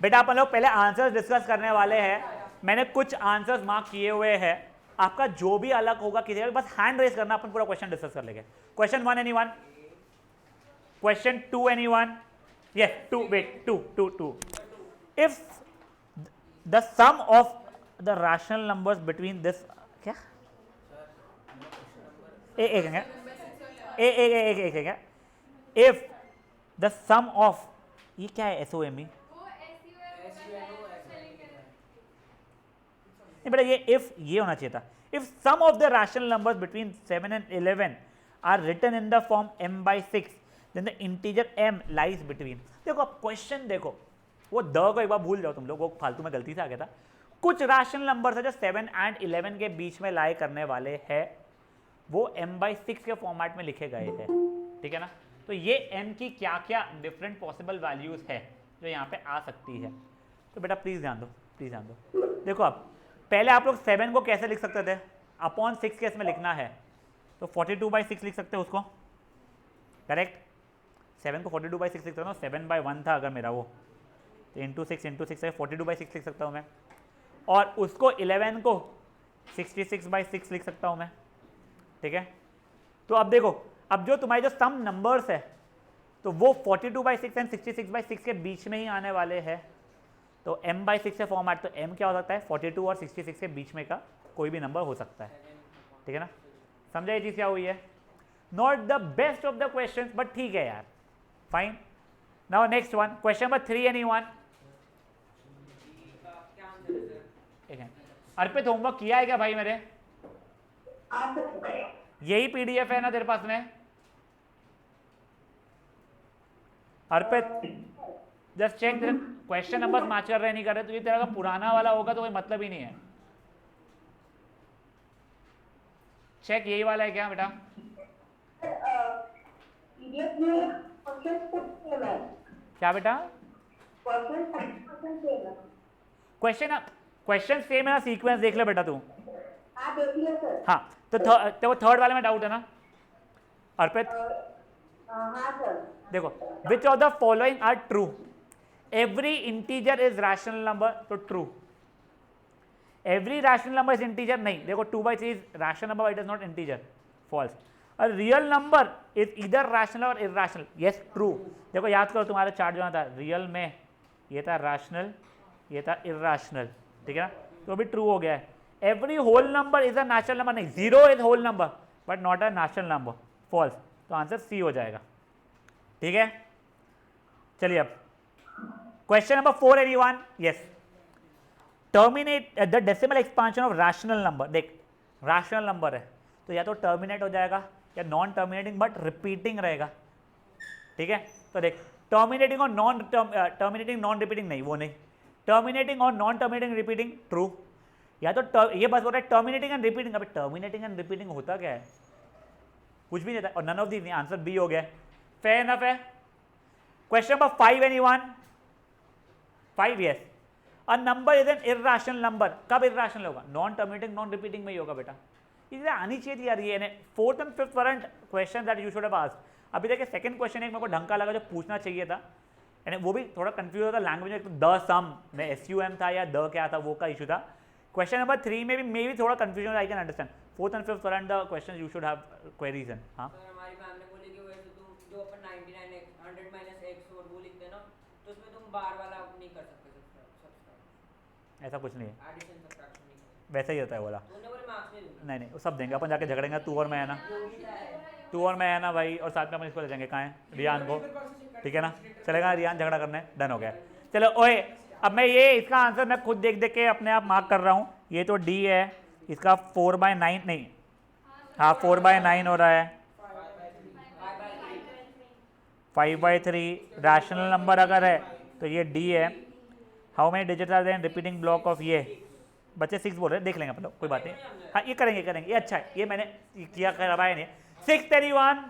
बेटा अपन लोग पहले आंसर्स डिस्कस करने वाले हैं। मैंने कुछ आंसर्स मार्क किए हुए हैं, आपका जो भी अलग होगा किसी बस हैंड रेज करना, अपन पूरा क्वेश्चन डिस्कस कर लेंगे। Question 1 anyone, question 2 anyone, yes 2, wait 2 if the sum of the rational numbers between this, क्या एक है, एक इफ द सम ऑफ, ये क्या है SOME? नहीं बेटा ये इफ ये होना चाहिए था, if sum of the rational numbers between 7 and 11 are written in the form m/6 then the integer m lies between. देखो अब क्वेश्चन देखो, वो द को एक बार भूल जाओ तुम लोग, वो फालतू में गलती से आ गया था। कुछ रैशनल नंबर है जो 7 and 11 के बीच में लाई करने वाले हैं, वो m/6 के फॉर्मेट में लिखे गए हैं, ठीक है ना। तो ये m की क्या क्या डिफरेंट पॉसिबल वैल्यूज है जो यहाँ पे आ सकती है। तो बेटा प्लीज ध्यान दो, प्लीज ध्यान दो। देखो अब पहले आप लोग 7 को कैसे लिख सकते थे, अपॉन 6 केस में लिखना है तो 42/6 लिख सकते हो उसको, करेक्ट। 7 को 42/6 लिख सकता हूँ, 7/1 था अगर मेरा वो, तो इंटू 6 है 42/6 लिख सकता हूँ मैं। और उसको 11 को 66/6 लिख सकता हूँ मैं, ठीक है। तो अब देखो, अब जो तुम्हारे जो सम नंबर्स है तो वो 42/6 एंड 66/6 के बीच में ही आने वाले हैं। तो m/6 से फॉर्मेट, तो m क्या हो सकता है 42 और 66 के बीच में का कोई भी नंबर हो सकता है, ठीक है ना। समझा ये चीज क्या हुई है। Not the best of the question but ठीक है यार, fine. Now next one, question number 3 anyone. Arpit homework किया है क्या भाई मेरे? यही PDF है ना तेरे पास में Arpit? Just check question number match कर रहे नहीं कर रहे, तो ये तेरा का पुराना वाला होगा तो कोई मतलब ही नहीं है। चेक यही वाला है क्या बेटा? क्या बेटा? क्वेश्चन सेम है ना, सीक्वेंस देख ले बेटा तू। हाँ तो वो थर्ड वाले में डाउट है ना अर्पित? देखो, which of the following are true? Every integer is rational number, तो true. Every rational number is integer, नहीं। देखो 2/3 is rational number, it is not integer, false. और real number is either rational और irrational, yes true. देखो याद करो तुम्हारा chart जो था, रियल में ये था रैशनल, ये था इरैशनल, ठीक है ना, तो अभी ट्रू हो गया है। Every whole number is a natural number, नहीं, 0 is whole number but not a natural number, false. तो आंसर सी हो जाएगा, ठीक है। चलिए अब question number 4 anyone, yes. Terminate the decimal expansion of rational number. देख रैशनल नंबर है तो या तो टर्मिनेट हो जाएगा या नॉन टर्मिनेटिंग बट रिपीटिंग रहेगा, ठीक है। तो देख टर्मिनेटिंग और नॉन टर्मिनेटिंग नॉन रिपीटिंग, नहीं वो नहीं। टर्मिनेटिंग और नॉन टर्मिनेटिंग रिपीटिंग, ट्रू। या तो ये बस हो रहा है टर्मिनेटिंग एंड रिपीटिंग। अबे टर्मिनेटिंग एंड रिपीटिंग होता क्या है, कुछ भी नहीं था, और none of the, answer b हो गया। फेयर इनफ है। Question number 5 anyone? 5, yes. A number is an irrational number, कब इरैशनल होगा? नॉन टर्मिनेटिंग नॉन रिपीटिंग में ही होगा बेटा। ये आनी चाहिए थी यार, ये 4th and 5th warrant question that you should have asked. अभी देखिए सेकंड क्वेश्चन एक मेरे को ढंग का लगा जो पूछना चाहिए था, यानी वो भी थोड़ा कंफ्यूज होता लैंग्वेज में, द सम में SUM था या द क्या था, वो का इशू था। क्वेश्चन नंबर 3 में भी मे भी थोड़ा confusion, I can understand. 4th and 5th warrant the question you should have queries इन। हाँ हमारी मैम ने बोली कि वैसे तुम जो अपन 99 100 - x और वो लिखते हैं ना, तो उसमें तुम बार वाला नहीं कर सकते, ऐसा कुछ नहीं है, एडिशन सब्ट्रैक्शन नहीं कर वैसा ही होता है बोला। सकते। बोले मार्क्स नहीं दूंगा, नहीं वो सब देंगे अपन, जाके झगड़ेंगे तू और मैं, है ना, तू और मैं, है ना भाई, और साथ में अपन इसको ले जाएंगे, कहाँ है रियान को, ठीक है ना, चलेगा रियान झगड़ा करने, डन हो गया। चलो ओए, अब मैं ये इसका आंसर मैं खुद देख के अपने आप मार्क कर रहा हूँ। ये तो डी है, इसका 4/9 नहीं, हाँ 4/9 हो रहा है, 5/3 रैशनल नंबर अगर है तो ये डी है। How many digits are there in repeating block of, ये बच्चे 6 बोल रहे हैं, देख लेंगे अपन लोग, कोई बात नहीं। हाँ ये करेंगे, ये अच्छा है, ये मैंने किया करवाया नहीं। 6th anyone,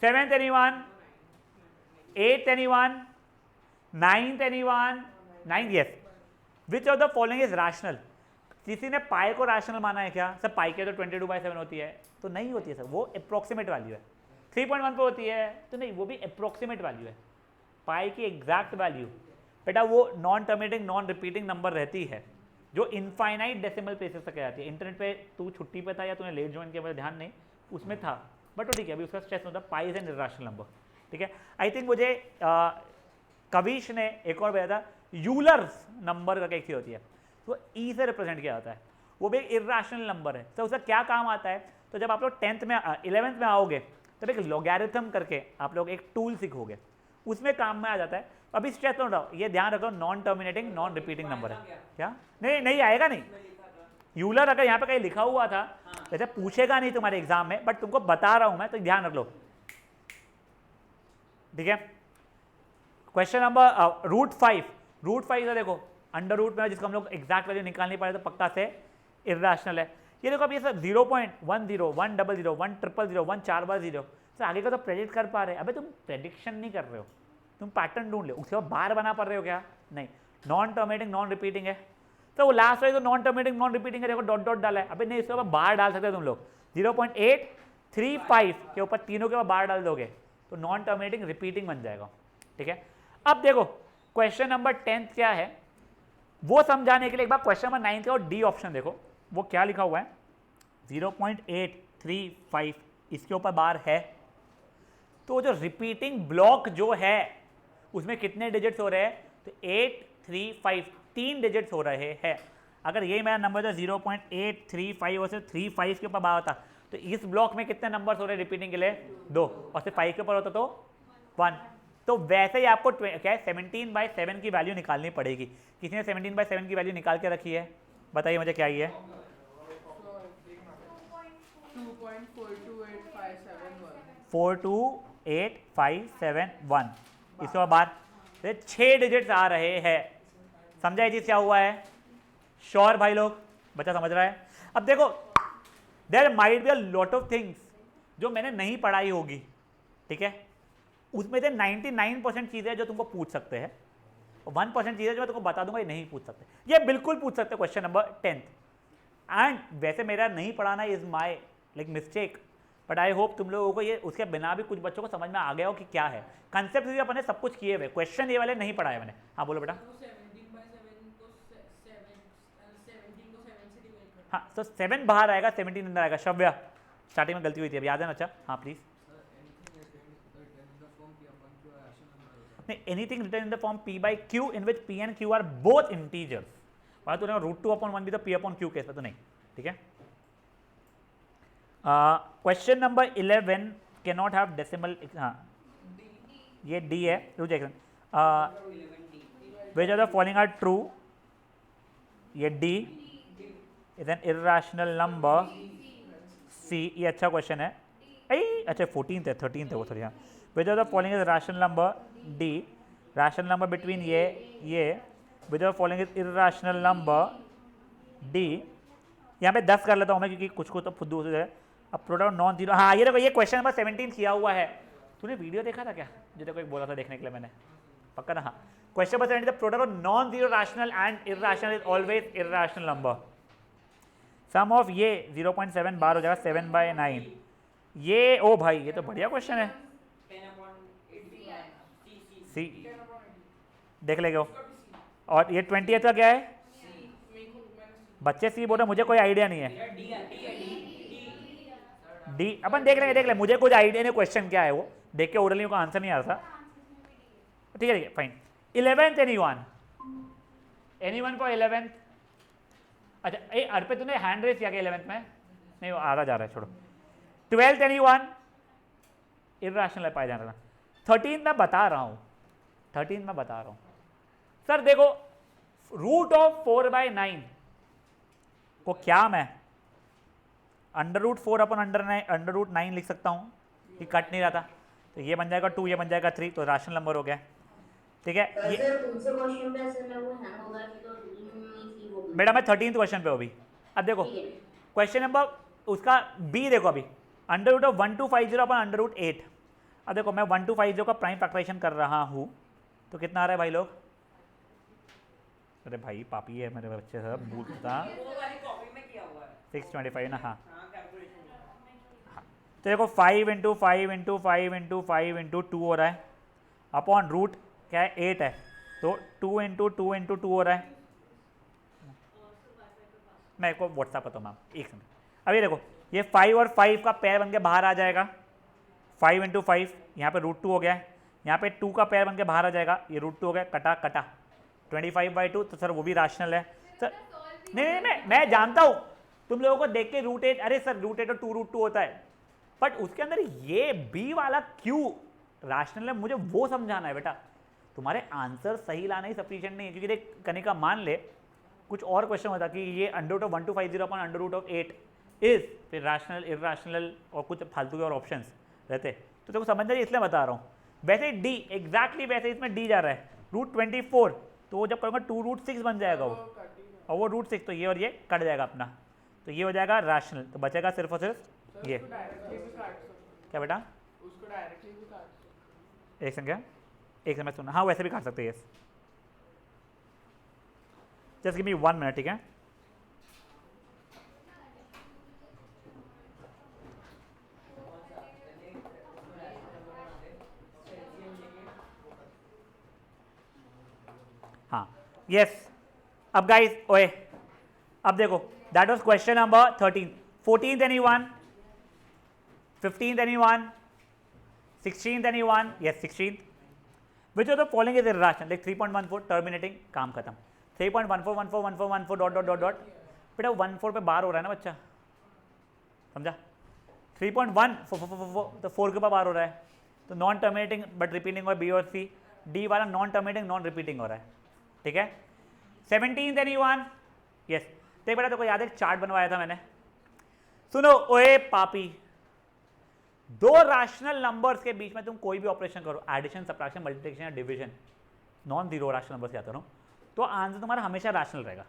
7th anyone, 8th anyone, 9th anyone, 9th, yes. Which of the following is rational? किसी ने पाई को रैशनल माना है क्या सर? पाई के तो 22/7 होती है, तो नहीं होती है सर, वो अप्रोक्सीमेट वैल्यू है। 3.1 पे होती है तो नहीं, वो भी अप्रोक्सीमेट वैल्यू है। पाई की एग्जैक्ट वैल्यू बेटा वो non terminating non repeating number रहती है जो इनफाइनाइट डेसिमल प्लेसेस तक जाती है। इंटरनेट पे तू छुट्टी पे था या तूने लेट ज्वाइन किया, मुझे ध्यान नहीं, उसमें था, बट वो ठीक है, अभी उसका स्ट्रेस होता है pi is an irrational number. ठीक है, आई थिंक मुझे कविश ने एक और बताया था, यूलर्स नंबर करके एक चीज होती है, तो ई से रिप्रेजेंट किया जाता है, वो भी एक इर्रेशनल नंबर है। तो उसका क्या काम आता है, तो जब आप लोग 10th में 11th में आओगे तब एक लॉगरिथम करके आप लोग एक टूल सीखोगे, उसमें काम में आ जाता है। अभी स्ट्रेस तो रहो, ये ध्यान रखो non terminating non repeating number है। क्या नहीं नहीं आएगा नहीं, यूलर अगर यहाँ पे कहीं लिखा हुआ था वैसे पूछेगा नहीं तुम्हारे एग्जाम में, बट तुमको बता रहा हूं मैं, तो ध्यान रख लो। ठीक है, क्वेश्चन नंबर रूट 5 है, देखो अंडर रूट में जिसको हम लोग एग्जैक्ट वैल्यू निकालनी पड़े तो पक्का से इर्रेशनल है। ये देखो अब ये सब 0.10 100 100 1 4 बार 0, तो आगे का तो प्रेडिक्ट कर पा रहे हैं। अबे तुम प्रेडिक्शन नहीं कर रहे हो, तुम पैटर्न ढूंढ लो, उसके बाद बार बना पा रहे हो क्या? नहीं, नॉन टर्मिनेटिंग नॉन रिपीटिंग है, तो वो लास्ट वाली तो नॉन टर्मिनेटिंग नॉन रिपीटिंग है, देखो डॉट डॉट डाला है। अबे नहीं, इसके ऊपर बार डाल सकते हो तुम लोग, 0.835 के ऊपर तीनों के ऊपर बार डाल दोगे तो नॉन टर्मिनेटिंग रिपीटिंग बन जाएगा। ठीक है, अब देखो क्वेश्चन नंबर 10 क्या है वो समझाने के लिए एक बार क्वेश्चन नंबर 9 का और डी ऑप्शन देखो, वो क्या लिखा हुआ है, 0.835 इसके ऊपर बार है, तो जो रिपीटिंग ब्लॉक जो है उसमें कितने डिजिट्स हो रहे हैं, तो 835 3 डिजिट्स हो रहे हैं। अगर ये मेरा नंबर था 0.835 और सिर्फ 35 के ऊपर बार होता तो इस ब्लॉक में कितने नंबर्स हो रहे हैं रिपीटिंग के लिए, 2, और सिर्फ 5 के ऊपर होता तो 1। तो वैसे ही आपको क्या है 17/7 की वैल्यू निकालनी पड़ेगी। किसी ने 17/7 की वैल्यू निकाल के रखी है, बताइए मुझे क्या ये है? 428,571 इसके बाद 6 डिजिट्स आ रहे हैं। समझा ये चीज क्या हुआ है? श्योर भाई लोग, बच्चा समझ रहा है? अब देखो there might be a lot of things जो मैंने नहीं पढ़ाई होगी, ठीक है, उसमें से 99% चीजें जो तुमको पूछ सकते हैं, 1% चीजें जो मैं तुमको बता दूंगा ये नहीं पूछ सकते, ये बिल्कुल पूछ सकते क्वेश्चन नंबर 10। एंड वैसे मेरा नहीं पढ़ाना is my like mistake, but I hope तुम लोगों को ये उसके बिना भी कुछ बच्चों को समझ में आ गया हो कि क्या है कंसेप्ट। भी अपने सब कुछ किए हुए, क्वेश्चन ये वाले नहीं पढ़ाए मैंने। हाँ बोलो बेटा। हाँ तो 7 बाहर आएगा, 17 अंदर आएगा। शव्या स्टार्टिंग में गलती हुई थी, अब याद है ना? अच्छा हाँ प्लीज। नहीं, anything written in the form p by q in which p and q are both integers। और तूने √2/1 भी तो p/q केस में तो नहीं। ठीक है, question number 11 can not have decimal. हाँ ये डी है, which are the following are true, ये D is an irrational number. See, ये अच्छा क्वेश्चन है। अच्छा 14th है, 13th है वो, सॉरी। हाँ, which are the following is rational number. D, rational number between ये which are following is irrational number. D, यहाँ पे 10 कर लेता हूँ मैं क्योंकि कुछ को तो खुद दूसरे है। अब प्रोडक्ट नॉन जीरो, हाँ ये देखो ये क्वेश्चन नंबर 17 किया हुआ है। तूने वीडियो देखा था क्या जो देखो एक बोला था देखने के लिए मैंने, पक्का ना? हाँ, question number 17 the product of non zero rational and irrational is always irrational number. Sum of ये 0.7 बार हो जाएगा 7/9। ये ओ भाई ये तो बढ़िया क्वेश्चन है। सी देख लेगे। और ये 20th का क्या है? बच्चे सी बोल रहे, मुझे कोई आइडिया नहीं है। डी अपन देख लेंगे, मुझे कुछ आइडिया नहीं क्वेश्चन क्या है वो, देख के ओरली को आंसर नहीं आ रहा था। ठीक है fine. 11th anyone for 11th? अच्छा अर्पित तूने हैंड रेस किया क्या 11th में? नहीं वो आधा जा रहा है, छोड़ो। 12th anyone? इर्रेशनल पाया जा रहा। 13th मैं बता रहा हूँ, 13th मैं बता रहा हूँ सर। देखो √4/9 को क्या मैं √4/9 लिख सकता हूँ कि कट नहीं रहा था, तो ये बन जाएगा 2, ये बन जाएगा 3, तो रैशनल नंबर हो गया। ठीक है बेटा, मैं 13th क्वेश्चन पे हूँ अभी। अब देखो क्वेश्चन नंबर उसका बी देखो अभी, √1250/8। अब देखो मैं 1250 का प्राइम फैक्टराइजेशन कर रहा हूँ तो कितना आ रहा है भाई लोग? अरे भाई पापी है मेरे बच्चे, सब भूलता। 625 ना? हाँ तो देखो 5 × 5 × 5 × 5 × 2 हो रहा है अपॉन रूट क्या है 8 है, तो 2 हो रहा है। मैं को व्हाट्सएप करता हूँ मैम, एक सेकंड। अब ये देखो, ये 5 और 5 का पेयर बन के बाहर आ जाएगा, 5 × 5, यहाँ पे √2 हो गया है, यहाँ पे 2 का पेयर बन के बाहर आ जाएगा, ये √2 हो गया, कटा कटा 25/2, तो सर वो भी राशनल है सर। नहीं मैं जानता हूँ तुम लोगों को देख के √8, अरे सर √8 और 2 √2 होता है, बट उसके अंदर ये बी वाला क्यों राशनल है, मुझे वो समझाना है बेटा। तुम्हारे आंसर सही लाना ही सफिशिएंट नहीं है, क्योंकि देख कनिका मान ले कुछ और क्वेश्चन होता कि ये √1250/√8 इज फिर राशनल, इरराशनल और कुछ फालतू के और ऑप्शंस रहते, तो देखो समझ रही, इसलिए बता रहा हूँ। वैसे डी एग्जैक्टली वैसे इसमें डी जा रहा है, √24, तो वो जब करूँगा 2√6 बन जाएगा वो, और वो √6, तो ये और ये कट जाएगा अपना, तो ये हो जाएगा राशनल, तो बचेगा सिर्फ और सिर्फ ये। क्या बेटा? उसको डायरेक्टली भी काट सकते। एक सेकंड, एक सेकंड सुनना, हाँ वैसे भी काट सकते हैं, yes. Just give me 1 minute, ठीक है। हाँ यस। अब गाइस ओए, अब देखो that was question number 13। 14th anyone? 15th anyone? 16th anyone? Yes, 16th. Which of the following is irrational? Like 3.14 terminating, काम खत्म। 3.14 डॉट बेटा 14 पे बार हो रहा है ना बच्चा, समझा? 3.1 तो 4 के ऊपर बार हो रहा है, तो नॉन टर्मिनेटिंग बट रिपीटिंग और बी और सी, डी वाला नॉन टर्मिनेटिंग नॉन रिपीटिंग हो रहा है, ठीक है। 17th anyone? यस। देख बेटा देखो याद है, एक चार्ट बनवाया था मैंने, सुनो ओए पापी, दो रैशनल नंबर्स के बीच में तुम कोई भी ऑपरेशन करो, एडिशन, सब्ट्रैक्शन, मल्टीप्लिकेशन या division, non zero rational number से आता हूँ, तो आंसर तुम्हारा हमेशा रैशनल रहेगा।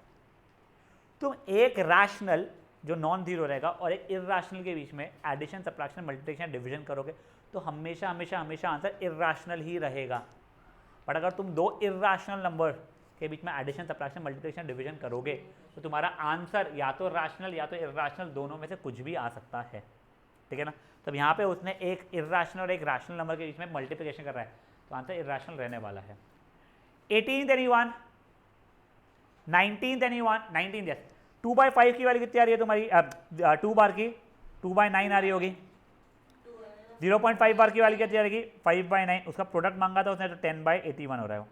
तुम एक रैशनल जो नॉन जीरो रहेगा और एक इरैशनल के बीच में एडिशन, सब्ट्रैक्शन, मल्टीप्लिकेशन, डिवीजन करोगे तो हमेशा हमेशा हमेशा आंसर इरैशनल ही रहेगा। बट अगर तुम दो इरैशनल नंबर के बीच में एडिशन, सब्ट्रैक्शन, मल्टीप्लिकेशन, डिवीजन करोगे तो तुम्हारा आंसर या तो रैशनल या तो इरैशनल, दोनों में से कुछ भी आ सकता है, ठीक है ना। तब यहाँ पे उसने एक इरैशनल और एक रैशनल नंबर के बीच में मल्टीप्लिकेशन कर रहा है, तो आंसर इरैशनल रहने वाला है। 18th anyone? 19th anyone? 19th yes. 2/5 की वाली कितनी आ रही है तुम्हारी? 2 बार की 2/9 आ रही होगी। 0.5 बार की वाली कितनी आ रही? 5/9। उसका प्रोडक्ट मांगा था उसने, तो 10/81 हो रहा है वो,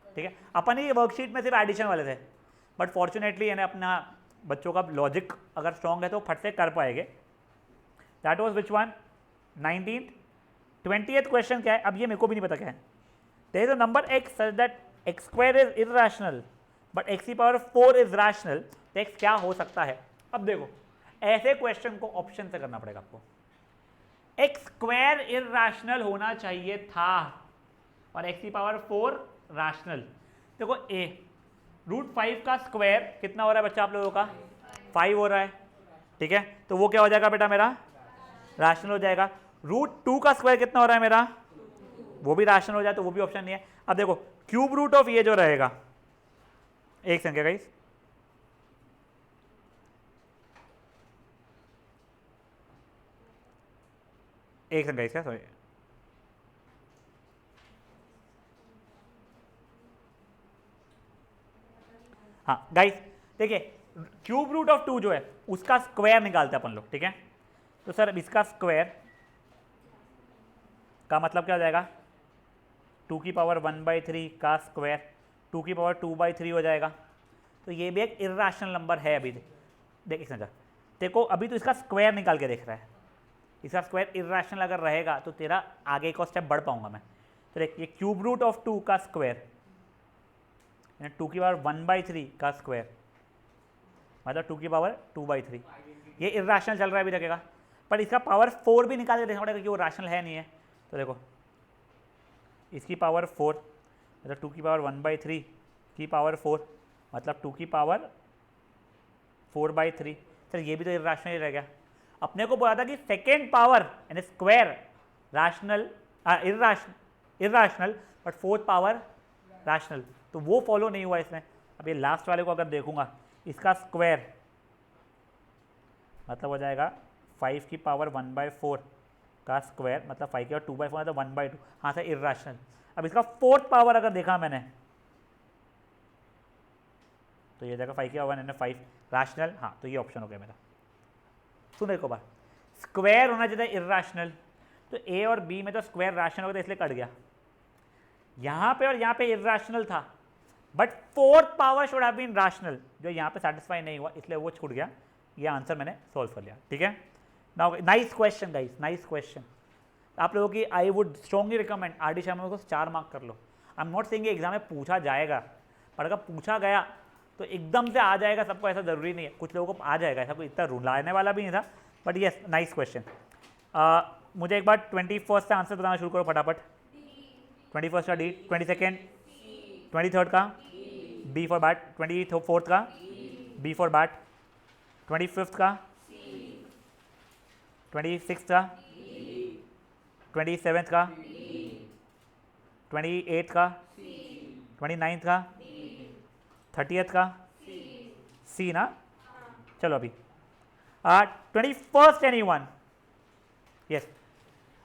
ठीक है। अपन ही वर्कशीट में सिर्फ एडिशन वाले थे, बट फॉर्चुनेटली यानी अपना बच्चों का लॉजिक अगर स्ट्रॉन्ग है तो फट से कर पाएंगे। That was which one? 19th। 20th question क्या है? अब ये मेरे को भी नहीं पता क्या है। There is a number x such that x² is irrational but x⁴ is rational, तो x क्या हो सकता है? अब देखो ऐसे क्वेश्चन को ऑप्शन से करना पड़ेगा आपको। x² इरैशनल होना चाहिए था और x⁴ रैशनल। देखो a √5 का स्क्वायर कितना हो रहा है बच्चा आप लोगों का? 5 हो रहा है, ठीक है। तो वो क्या हो जाएगा बेटा मेरा? रैशनल हो जाएगा। √2 का स्क्वायर कितना हो रहा है मेरा? वो भी रैशनल हो जाए, तो वो भी ऑप्शन नहीं है। अब देखो क्यूब रूट ऑफ ये जो रहेगा, एक संख्या गाइस, एक संख्या इसका, सॉरी हाँ गाइस देखिए, क्यूब रूट ऑफ 2 जो है उसका स्क्वायर निकालते हैं अपन लोग, ठीक है। तो सर इसका स्क्वायर का मतलब क्या हो जाएगा? 2 की पावर 1/3 का स्क्वायर 2 की पावर 2/3 हो जाएगा। तो ये भी एक इरैशनल नंबर है। अभी देख समझा, देखो अभी तो इसका स्क्वायर निकाल के देख रहा है, इसका स्क्वायर इरैशनल अगर रहेगा तो तेरा आगे एक और स्टेप बढ़ पाऊंगा मैं। तो देख ये क्यूब रूट ऑफ 2 का स्क्वायर 2 की पावर 1/3 का स्क्वायर मतलब 2 की पावर 2/3, ये इरैशनल चल रहा है अभी लगेगा, पर इसका पावर 4 भी निकाल के देखना पड़ेगा कि वो रैशनल है नहीं है। तो देखो इसकी पावर 4 मतलब 2 की पावर 1/3 की पावर 4 मतलब 2 की पावर 4/3। सर ये भी तो इरैशनल ही रह गया। अपने को बोला था कि सेकेंड पावर यानी square rational irrational but fourth power rational, तो वो फॉलो नहीं हुआ इसमें। अब ये लास्ट वाले को अगर देखूंगा, इसका स्क्वायर मतलब हो जाएगा 5 की पावर 1/4 का स्क्वायर मतलब 5 की पावर 2/4 मतलब 1/2, हाँ सर इरैशनल। अब इसका फोर्थ पावर अगर देखा मैंने तो ये जाएगा 5 क्या 1 एंड 5 रैशनल, हाँ तो ये ऑप्शन हो गया मेरा। सुन एक बार, स्क्वायर होना चाहिए इर्रेशनल, तो ए और बी में तो स्क्वायर रैशनल हो गया इसलिए कट गया, यहाँ पे और यहाँ पे इर्रेशनल था, but fourth power should have been rational, जो यहाँ पे सेटिस्फाई नहीं हुआ इसलिए वो छूट गया। ये आंसर मैंने सॉल्व कर लिया, ठीक है। Now nice question guys, nice question. आप लोगों की I would strongly recommend R D Sharma को 4 मार्क कर लो। I am not saying exam में पूछा जाएगा, पर अगर पूछा गया तो एकदम से आ जाएगा सबको, ऐसा ज़रूरी नहीं है, कुछ लोगों को आ जाएगा, ऐसा कोई इतना रुलाने वाला भी नहीं था, बट येस नाइस क्वेश्चन। मुझे एक बार 21st का आंसर बताना शुरू करो फटाफट। 21st का डी, 22nd, 23rd का बी फॉर बैट, 24th का बी फॉर बैट, 25th का 26th का 27th का 28th का 29th का 30th का सी ना। चलो अभी 21st एनीवन, यस।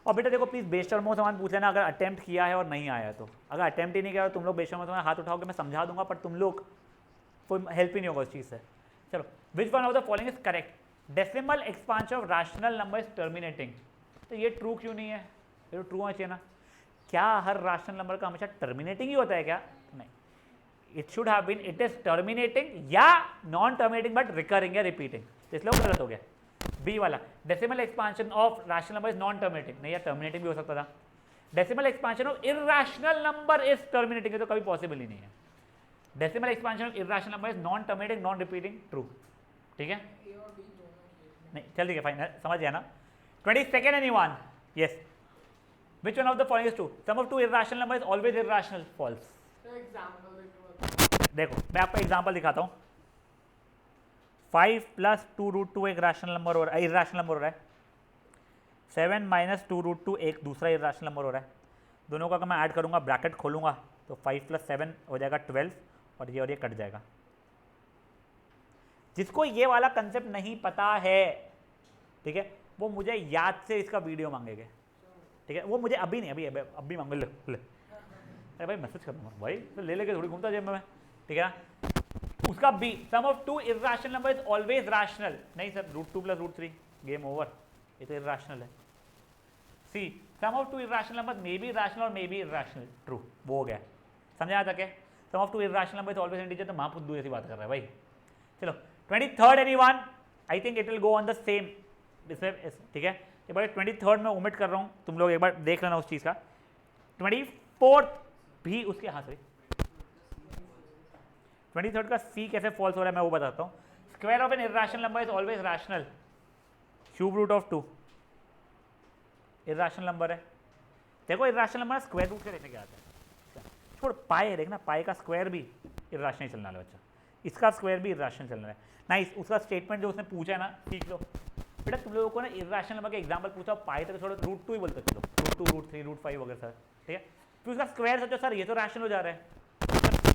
और बेटा देखो प्लीज़ बेशर्मो सामान पूछ लेना अगर अटेम्प्ट किया है और नहीं आया तो। अगर अटेम्प्ट ही नहीं किया तो तुम लोग बेशर्मो सामान हाथ उठाओगे, मैं समझा दूंगा, पर तुम लोग कोई हेल्प ही नहीं होगा उस चीज़ से। चलो, which one of the following is correct? Decimal expansion of rational number is terminating. तो ये ट्रू क्यों नहीं है? ये तो ट्रू होना चाहिए ना। क्या हर रैशनल नंबर का हमेशा टर्मिनेटिंग ही होता है क्या? नहीं, it should have been it is terminating या नॉन टर्मिनेटिंग बट रिकरिंग या रिपीटिंग, इसलिए वो गलत हो गया। बी वाला decimal expansion of rational number is non terminating, नहीं या टर्मिनेटिंग भी हो सकता था। Decimal expansion of irrational number is terminating, तो कभी पॉसिबल ही नहीं है। Decimal expansion of irrational number is non terminating non repeating, true, ठीक है। नहीं चल ठीक है फाइन, समझ गया ना। 22nd anyone, yes. Which one of the following is true? Sum of two irrational number is always irrational, false. देखो मैं आपको एग्जांपल दिखाता हूँ। 5 + 2√2 एक रैशनल नंबर हो रहा है, इर्रेशनल नंबर हो रहा है। 7 - 2√2 एक दूसरा इर्रेशनल नंबर हो रहा है। दोनों का अगर मैं ऐड करूँगा, ब्रैकेट खोलूँगा, तो 5 + 7 हो जाएगा 12 और ये कट जाएगा। जिसको ये वाला कंसेप्ट नहीं पता है, ठीक है, वो मुझे याद से इसका वीडियो मांगेंगे, ठीक है। वो मुझे अभी नहीं, अभी मांगे, ले अरे भाई मैसेज करना भाई, तो ले लेके थोड़ी घूमता जेब में, ठीक है। उसका B, sum of two irrational number is always rational. नहीं सर, √2 + √3 गेम ओवर, ये तो इर्रेशनल है। C, sum of two irrational number may be rational और मे बी इर्रेशनल, ट्रू, वो हो गया। समझा आता क्या? Sum of two irrational number is always integer, तो महापुद्दू ऐसी बात कर रहा है भाई। चलो 23rd anyone, I think it will go on the same, ठीक है। एक बार 23rd में ओमिट कर रहा हूँ, तुम लोग एक बार देख लेना उस चीज़ का। 24th भी उसके, हाँ सही, 23rd का सी कैसे फॉल्स हो रहा है मैं वो बताता हूँ। Square of an irrational number is always rational, cube root of 2 irrational number है। देखो इर्रेशनल नंबर स्क्वायर रूट से लेने के आता है, छोड़ पाए, देखना पाए का स्क्वायर भी इर्रेशनल चलने वाला बच्चा, इसका स्क्वायर भी इर्रेशनल चल रहा है। नाइस, उसका स्टेटमेंट जो उसने पूछा है ना, सीख लो बेटा। तुम लोगों को ना इर्रेशनल नंबर का एग्जांपल पूछा, पाए तो छोड़ो, √2 ही बोलते चलो, √2 √3 √5 वगैरह सर, ठीक है। फिर उसका स्क्वायर सोचो सर, ये तो रैशनल हो जा रहा है,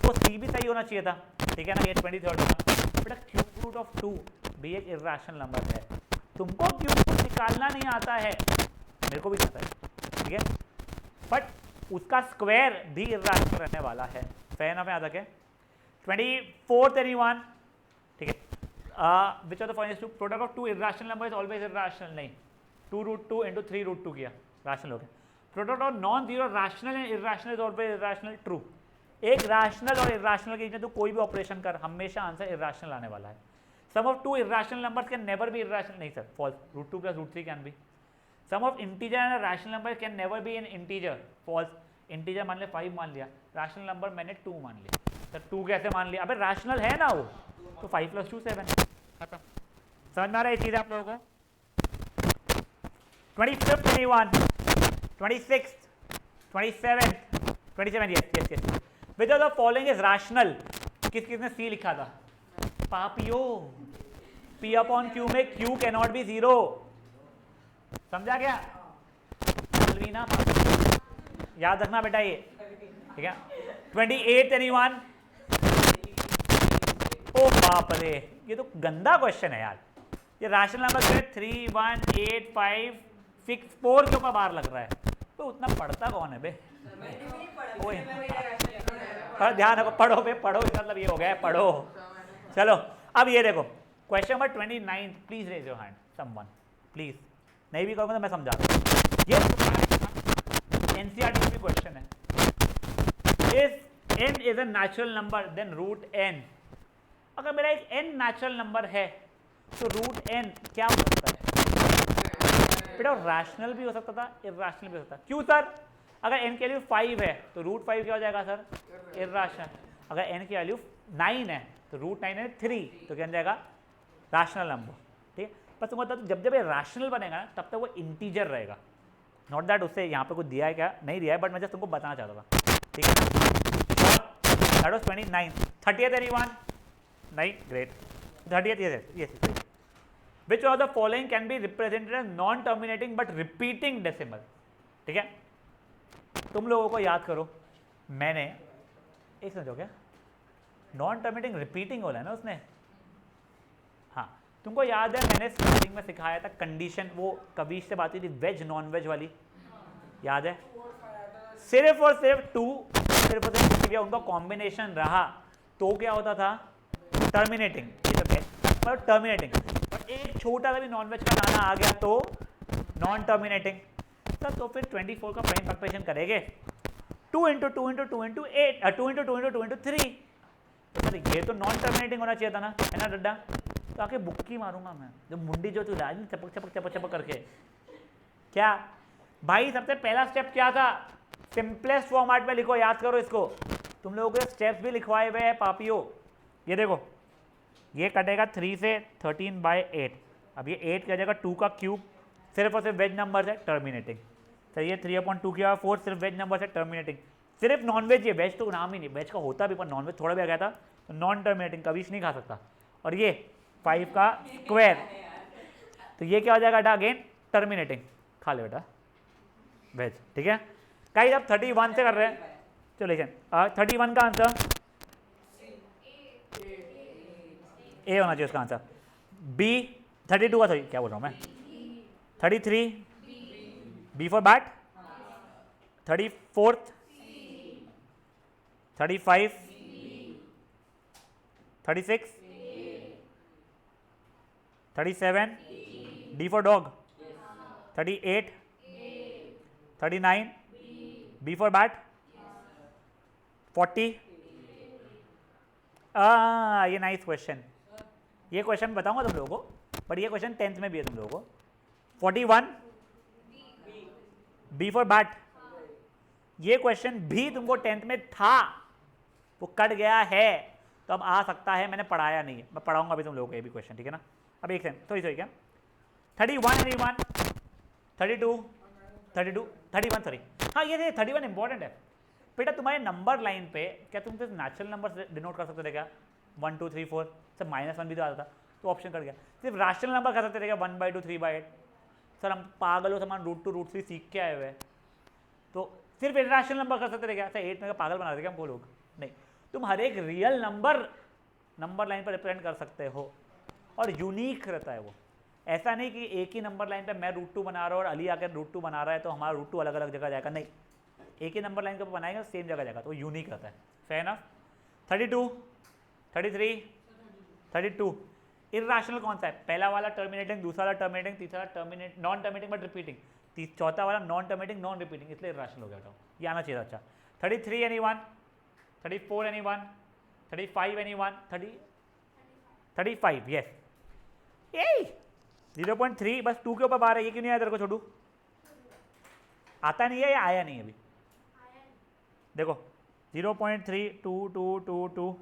तो सी भी सही होना चाहिए था, ठीक है ना। ये 23rd होगा बेटा। क्यूब रूट ऑफ 2 भी एक इर्रेशनल नंबर है। तुमको क्यूब रूट निकालना नहीं आता है, मेरे को भी आता है, ठीक है, बट उसका स्क्वायर भी इर्रेशनल रहने वाला है। फेयर ना, याद रखें। 24th एनीवन, ठीक है। Which are the following is true? Product of two irrational number is always irrational, नहीं, 2√2 × 3√2 किया, रैशनल हो गया। Product of non zero rational and irrational is always irrational, true. एक रैशनल और इर्रेशनल के बीच में तो कोई भी ऑपरेशन कर, हमेशा आंसर इर्रेशनल आने वाला है। Sum of two irrational numbers can never be irrational, नहीं sir, false. √2 + √3 can be. Sum of integer and rational number can never be in integer, false. Integer मान लिया 5 मान लिया, रैशनल नंबर मैंने 2 मान लिया, सर 2 कैसे मान लिया? अबे रैशनल है ना वो, तो 5 + 2 7, खत्म। समझ में आ रहा है ये चीज़ आप लोगों को? 25th anyone, 26th, 27th, 27, yes yes. Which of the following is rational? किसने सी लिखा था? पापियो। P अपॉन Q में Q कैनॉट बी 0, समझा क्या? अलवीना, याद रखना बेटा ये, ठीक है। 28th एनीवन, ओ बाप रे, ये तो गंदा क्वेश्चन है यार। ये रैशनल नंबर से 3 1 8 5 6 4 क्यों का बार लग रहा है? तो उतना पढ़ता कौन है बे? ध्यान रखो, पढ़ो बे, पढ़ो, इसका मतलब ये हो गया है, पढ़ो। चलो अब ये देखो question number 29, please raise your hand someone please, नहीं भी करूँगा तो मैं समझा दूँ। ये एनसीईआरटी की क्वेश्चन है, if n is a natural number then root n, अगर मेरा एक n नेचुरल नंबर है तो रूट n क्या हो सकता है बेटा? रैशनल भी हो सकता था, इर्रेशनल भी हो सकता था। क्यों सर? अगर n की वैल्यू 5 है तो रूट 5 क्या हो जाएगा सर? इर्रेशनल। अगर n की वैल्यू 9 है तो रूट 9 है 3, तो क्या बन जाएगा? Rational number. ठीक है, पर तुम बता, जब जब ये रैशनल बनेगा ना तब तक वो इंटीजर रहेगा। नॉट दैट उससे यहाँ पे कुछ दिया है क्या, नहीं दिया है, बट मैं जस्ट तुमको बताना चाहता था। ठीक है ना? That was 29। 30th anyone? नहीं, great. 30th yes. Which of the following can be represented as non-terminating but repeating decimal? ठीक है, तुम लोगों को याद करो, मैंने एक समझो क्या नॉन टर्मिनेटिंग रिपीटिंग बोला है ना उसने। हाँ, तुमको याद है मैंने स्टार्टिंग में सिखाया था कंडीशन, वो कबीर से बात हुई थी वेज नॉन वेज वाली, याद है? सिर्फ और सिर्फ सिर्फ और सिर्फ उनका कॉम्बिनेशन रहा तो क्या होता था? टर्मिनेटिंग। ये तो पर टर्मिनेटिंग, और एक छोटा सा भी नॉन वेज का दाना आ गया तो नॉन टर्मिनेटिंग। सर तो फिर 24 का प्राइम फैक्टराइजेशन करेंगे 2 × 2 × 2 × 8 2 × 2 × 2 × 3, तो सर ये तो नॉन टर्मिनेटिंग होना चाहिए था ना, है ना डड्डा? तो आके बुक्की मारूंगा मैं, जो मुंडी जो तू ला चपक चपक चपक चपक करके। क्या भाई सबसे पहला स्टेप क्या था? सिंपलेस्ट फॉर्मेट में लिखो, याद करो इसको। तुम लोगों के स्टेप्स भी लिखवाए हुए हैं पापियो। ये देखो, ये कटेगा 3 से 13/8, अब ये 8 क्या जाएगा 2 का क्यूब, सिर्फ और सिर्फ वेज नंबर है टर्मिनेटिंग। सही है, 3/2 किया 4, सिर्फ वेज नंबर है टर्मिनेटिंग। सिर्फ नॉन वेज, ये वेज तो नाम ही नहीं, वेज का होता भी पर नॉन वेज थोड़ा भी आ गया था तो नॉन टर्मिनेटिंग, कभी नहीं खा सकता। और ये 5 का स्क्वायर, तो ये क्या हो जाएगा अगेन टर्मिनेटिंग, खा ले बेटा वेज। ठीक है गाइस, अब 31 से कर रहे हैं। चलो लेकिन 31 का आंसर ए होना चाहिए उसका आंसर। बी 32 का, सॉरी क्या बोल रहा हूँ मैं, 33 B for bat, 34 35 36 37 D for dog, 38 39 B for bat, 40। ये नाइस क्वेश्चन, ये क्वेश्चन बताऊंगा तुम लोगों को, बट ये क्वेश्चन 10th में भी है तुम लोगों को। 41 बी फॉर बैट, ये क्वेश्चन भी तुमको 10th में था, वो कट गया है तो अब आ सकता है, मैंने पढ़ाया नहीं है, मैं पढ़ाऊंगा अभी तुम लोगों को ये भी क्वेश्चन। ठीक है ना? अब एक सेकंड, तो क्या 31 एनीवन, 32 32 31 सॉरी, हाँ ये 31 इंपॉर्टेंट है बेटा। तुम्हारे नंबर लाइन पे क्या तुम सिर्फ नेचुरल नंबर डिनोट कर सकते थे क्या? 1 2 3 4, सब -1 भी तो आता था, तो ऑप्शन कर गया। सिर्फ रैशनल नंबर कर सकते थे क्या? 1/2 3/8। सर हम पागलों समान √2 √3 सीख के आए हुए हैं, तो सिर्फ इरेशनल नंबर कर सकते थे क्या? सर 8 में पागल बना देते क्या हमको लोग? नहीं, तुम हर एक रियल नंबर लाइन पर रिप्रेजेंट कर सकते हो, और यूनिक रहता है वो। ऐसा नहीं कि एक ही नंबर लाइन पे मैं √2 बना रहा हूँ और अली आकर √2 बना रहा है तो हमारा √2 अलग अलग जगह जाएगा, नहीं, एक ही नंबर लाइन के ऊपर बनाएगा सेम जगह जाएगा, तो यूनिक रहता है। Fair enough. 32 33 32 इरेशनल कौन सा है? पहला वाला टर्मिनेटिंग, दूसरा वाला टर्मिनेटिंग, तीसरा terminate non terminating but repeating, चौथा वाला नॉन टर्मिनेटिंग नॉन रिपीटिंग, इसलिए इरेशनल हो गया था, ये आना चाहिए था। अच्छा 33 एनीवन, 34 एनीवन, 35 एनीवन, 35 यस, यही 0.3 बस 2 के ऊपर बार है, ये क्यों नहीं आया तेरे को छोटू? आता नहीं है या आया नहीं अभी? देखो 0.3222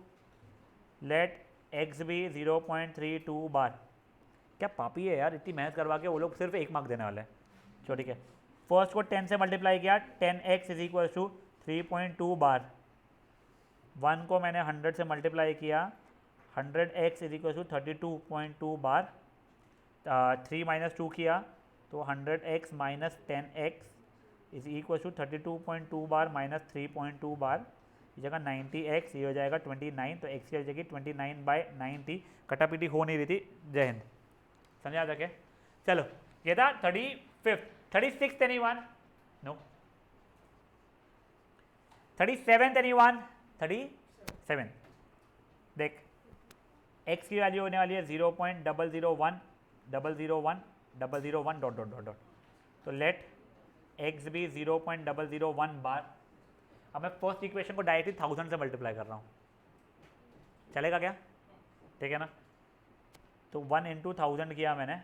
लेट एक्स भी 0.32 बार। क्या पापी है यार, इतनी मेहनत करवा के वो लोग सिर्फ 1 मार्क देने वाले हैं। चलो ठीक है, फर्स्ट को 10 से मल्टीप्लाई किया, 10x इज इक्वल टू 3.2 बार। 1 को मैंने 100 से मल्टीप्लाई किया, 100x इज इक्वल टू 32.2 बार। 3 - 2 किया तो 100x - 10x is equal to 32.2 bar minus 3.2 bar, इस जगह 90x, ये हो जाएगा 29, तो x की जगह 29/90, कटापीटी हो नहीं रही थी। जय हिंद, समझा था क्या? चलो ये था 35th। 36th anyone? No. 37th anyone? 37 देख x की वैल्यू होने वाली है 0.001 डॉट डॉट डॉट डॉट। तो लेट x भी 0.001 बार। अब मैं फर्स्ट इक्वेशन को डायरेक्टली 1000 से मल्टीप्लाई कर रहा हूँ, चलेगा क्या? ठीक है ना? तो 1 इंटू 1000 किया मैंने,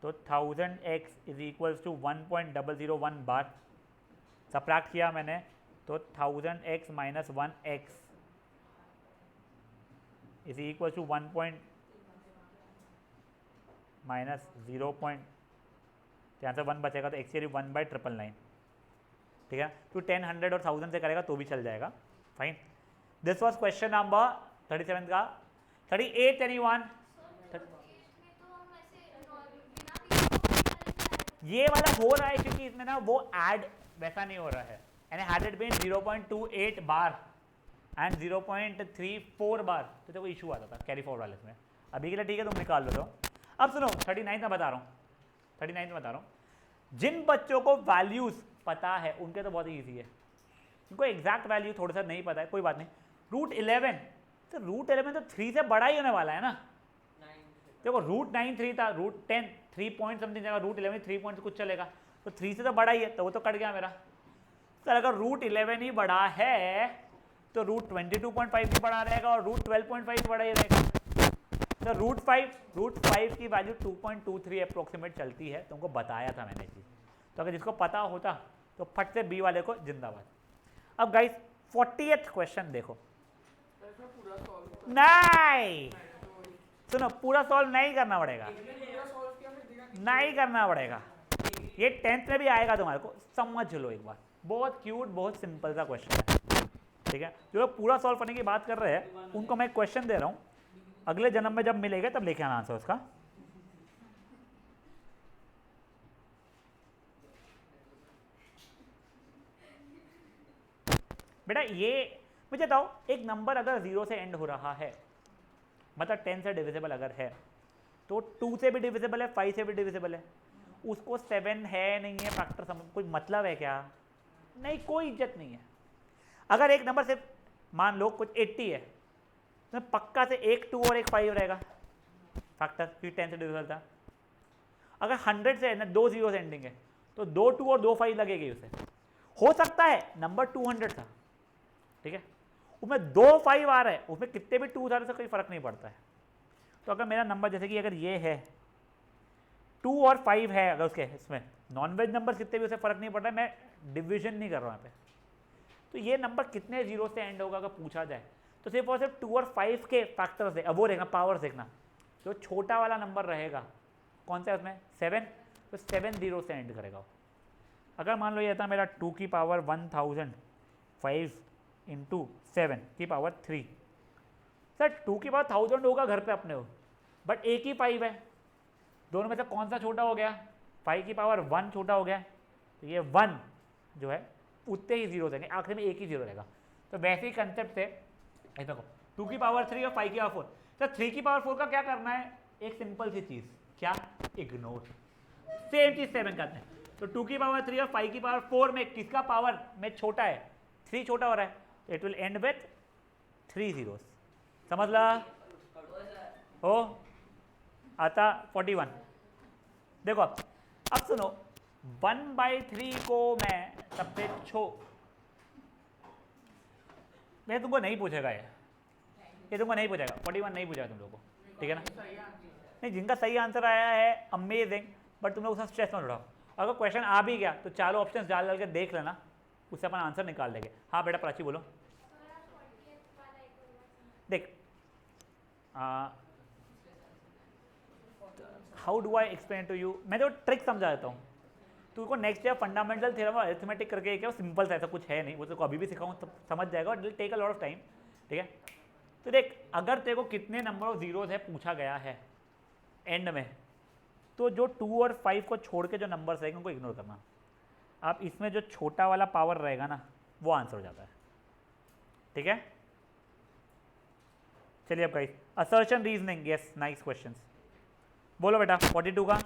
तो 1000x is equals to 1.001 bar. Subtract किया मैंने, तो 1000x minus 1x is equal to 1 minus 0. यहाँ से 1 बचेगा तो x 1/999। ठीक है? तो 10, 100 और 1000 से करेगा तो भी चल जाएगा। Fine. This was question number 37 का। 38 एनीवन? ये वाला हो रहा है क्योंकि इसमें ना वो ऐड वैसा नहीं हो रहा है। यानी had it been 0.28 bar and 0.34 bar तो देखो इशू आता था कैरी फॉरवर्ड वाले में। अभी के लिए ठीक है, तुम निकाल लो। तो अब सुनो, 39 में बता रहा हूँ, 39 में बता रहा हूँ। जिन बच्चों को वैल्यूज पता है उनके तो बहुत ही ईजी है, उनको एग्जैक्ट वैल्यू थोड़ा सा नहीं पता है, कोई बात नहीं। रूट 11, तो रूट 11 तो 3 से बड़ा ही होने वाला है ना। देखो रूट 9 3 था, रूट 10 3 पॉइंट समथिंग जगह, रूट 11 3 पॉइंट कुछ चलेगा, तो 3 से तो बड़ा ही है, तो वो तो कट गया मेरा। सर अगर रूट 11 ही बड़ा है तो रूट 22.5 भी बड़ा रहेगा और रूट 12.5 बड़ा ही रहेगा। तो रूट 5 की वैल्यू 2.23 अप्रोक्सीमेट चलती है, तुमको बताया था मैंने चीज। तो अगर जिसको पता होता तो फट से बी वाले को जिंदाबाद। अब गाइस 40th क्वेश्चन देखो। नहीं सुनो, पूरा सॉल्व नहीं करना पड़ेगा, नहीं करना पड़ेगा। ये 10th में भी आएगा तुम्हारे को, समझ लो एक बार। बहुत क्यूट, बहुत सिंपल सा क्वेश्चन है। ठीक है? जो लोग पूरा सॉल्व करने की बात कर रहे हैं उनको मैं क्वेश्चन दे रहा हूं, अगले जन्म में जब मिलेगा तब लेके आना आंसर उसका। बेटा ये मुझे बताओ, एक नंबर अगर 0 से एंड हो रहा है, मतलब 10 से डिविजिबल अगर है, तो 2 से भी डिविजिबल है, 5 से भी डिविजिबल है, उसको 7 है नहीं है फैक्टर समझ कोई मतलब है क्या? नहीं, कोई इज्जत नहीं है। अगर एक नंबर से मान लो कुछ 80 है तो पक्का से एक 2 और एक 5 रहेगा फैक्टर, क्योंकि 10 से डिविजिबल था। अगर 100 से ना 2 0 से एंडिंग है तो 2 2 और 2 5 लगेगी उसे। हो सकता है नंबर 200 था, ठीक है, उसमें 2 5 आ रहा है, उसमें कितने भी 2 था से कोई फर्क नहीं पड़ता है। तो अगर मेरा नंबर जैसे कि अगर ये है 2 और 5 है, अगर उसके इसमें नॉन वेज नंबर कितने भी उसे फर्क नहीं पड़ रहा है, मैं डिवीजन नहीं कर रहा हूँ यहाँ पे। तो ये नंबर कितने 0 से एंड होगा अगर पूछा जाए तो सिर्फ और सिर्फ 2 और 5 के फैक्टर से, अब वो रहेगा पावर देखना, जो छोटा वाला नंबर रहेगा कौन सा है उसमें 7, तो 7 0 से एंड करेगा। अगर मान लो ये था मेरा 2 की पावर 1000 5 इंटू 7 की पावर 3, सर 2 की पावर 1000 होगा घर पे अपने हो, बट एक ही 5 है, दोनों में से कौन सा छोटा हो गया? 5 की पावर 1 छोटा हो गया, तो ये 1 जो है उतने ही 0 देंगे, आखिर में एक ही 0 रहेगा। तो वैसे ही कंसेप्ट से देखो 2 की पावर 3 और 5 की पावर 4, सर 3 की पावर 4 का क्या करना है? एक सिंपल सी चीज़, क्या? इग्नोर। सेम चीज़ 7 करते हैं। तो 2 की पावर 3 और 5 की पावर 4 में किसका पावर में छोटा है? 3 छोटा हो रहा है, तो it will and with 3 zeros। समझ ला हो? आता 41। देखो अब सुनो, 1/3 को मैं सबसे मैं तुमको नहीं पूछेगा, ये तुमको नहीं पूछेगा, 41 नहीं पूछेगा तुम लोगों को, ठीक है ना? नहीं, जिनका सही आंसर आया है अमेजिंग, बट तुम लोग उसका स्ट्रेस मत उठाओ। अगर क्वेश्चन आ भी गया तो चारों ऑप्शन डाल के देख लेना, उससे अपन आंसर निकाल देंगे। हाँ बेटा प्राची बोलो। देख how do I explain to you, मैं तो ट्रिक समझा देता हूँ तुमको। नेक्स्ट ईयर फंडामेंटल थ्योरम और अरिथमेटिक करके क्या सिंपल सा, ऐसा कुछ है नहीं, वो तो अभी भी सिखाऊँ तो समझ जाएगा, it will take a lot of time, ठीक है? तो देख, अगर तेरे को कितने नंबर ऑफ जीरोज है पूछा गया है एंड में, तो जो 2 और 5 को छोड़ के जो नंबर्स रहेंगे उनको इग्नोर करना। आप इसमें जो छोटा वाला पावर रहेगा ना वो आंसर हो जाता है, ठीक है? चलिए अब guys, assertion reasoning, yes nice questions. बोलो बेटा 42 का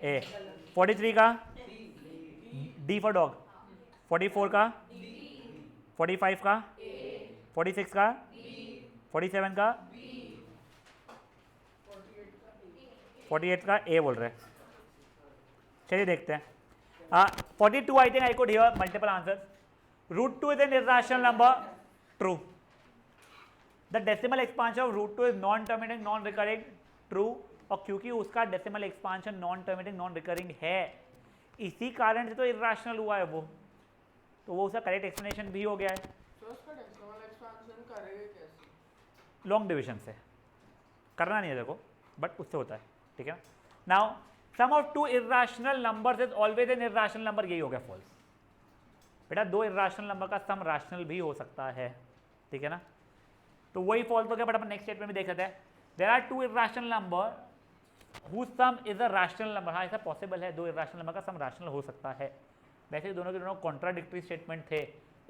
ए, 43 का डी फॉर डॉग, 44 का 45 का 46 का 47 का 48 का ए बोल रहे हैं। चलिए देखते हैं। 42 I think I could hear multiple answer. √2 is an irrational number, true. The decimal expansion of √2 is non terminating non recurring, true. और क्योंकि उसका decimal expansion non terminating non recurring है, इसी कारण से तो इर्रेशनल हुआ है वो, तो वो उसका करेक्ट एक्सप्लेनेशन भी हो गया है। तो उसका डेसिमल एक्सपेंशन करेंगे कैसे? लॉन्ग डिवीजन से करना नहीं है देखो, बट उससे होता है, ठीक है। Now sum of two irrational numbers is always an irrational number, यही हो गया फॉल्स। बेटा दो इर्रेशनल नंबर का सम रैशनल भी हो सकता है, ठीक है ना, तो वही फॉल्स हो गया। बट अपन नेक्स्ट स्टेटमेंट में देख सकते हैं, there are two irrational number whose sum is a rational number। हाँ ऐसा पॉसिबल है, दो इर्रेशनल नंबर का सम रैशनल हो सकता है। वैसे ही दोनों के दोनों कॉन्ट्राडिक्टरी स्टेटमेंट थे,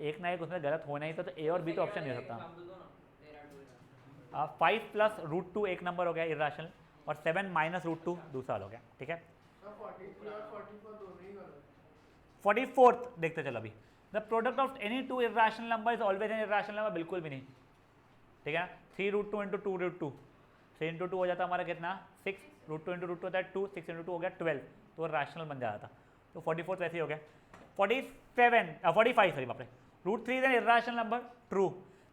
एक ना एक उसमें गलत होना ही था, तो ए और बी तो ऑप्शन नहीं हो सकता। 5 प्लस √2 एक नंबर हो गया इर्रेशनल, और 7 माइनस √2 दूसरा हो गया, ठीक है। 43 और 44 दोनों ही गलत। 44th देखते चलो अभी, the product of any two irrational number is always an irrational number, बिल्कुल भी नहीं, ठीक है। 3√2 इंटू 2√2, 3 इंटू 2 हो जाता हमारा कितना 6, √2 इंटू √2 होता है 2, 6 इंटू 2 हो गया 12, तो रैशनल बन जाता था। तो 44 वैसे ही हो गया। 45 सॉरी बाप रे, √3 is an irrational number, true.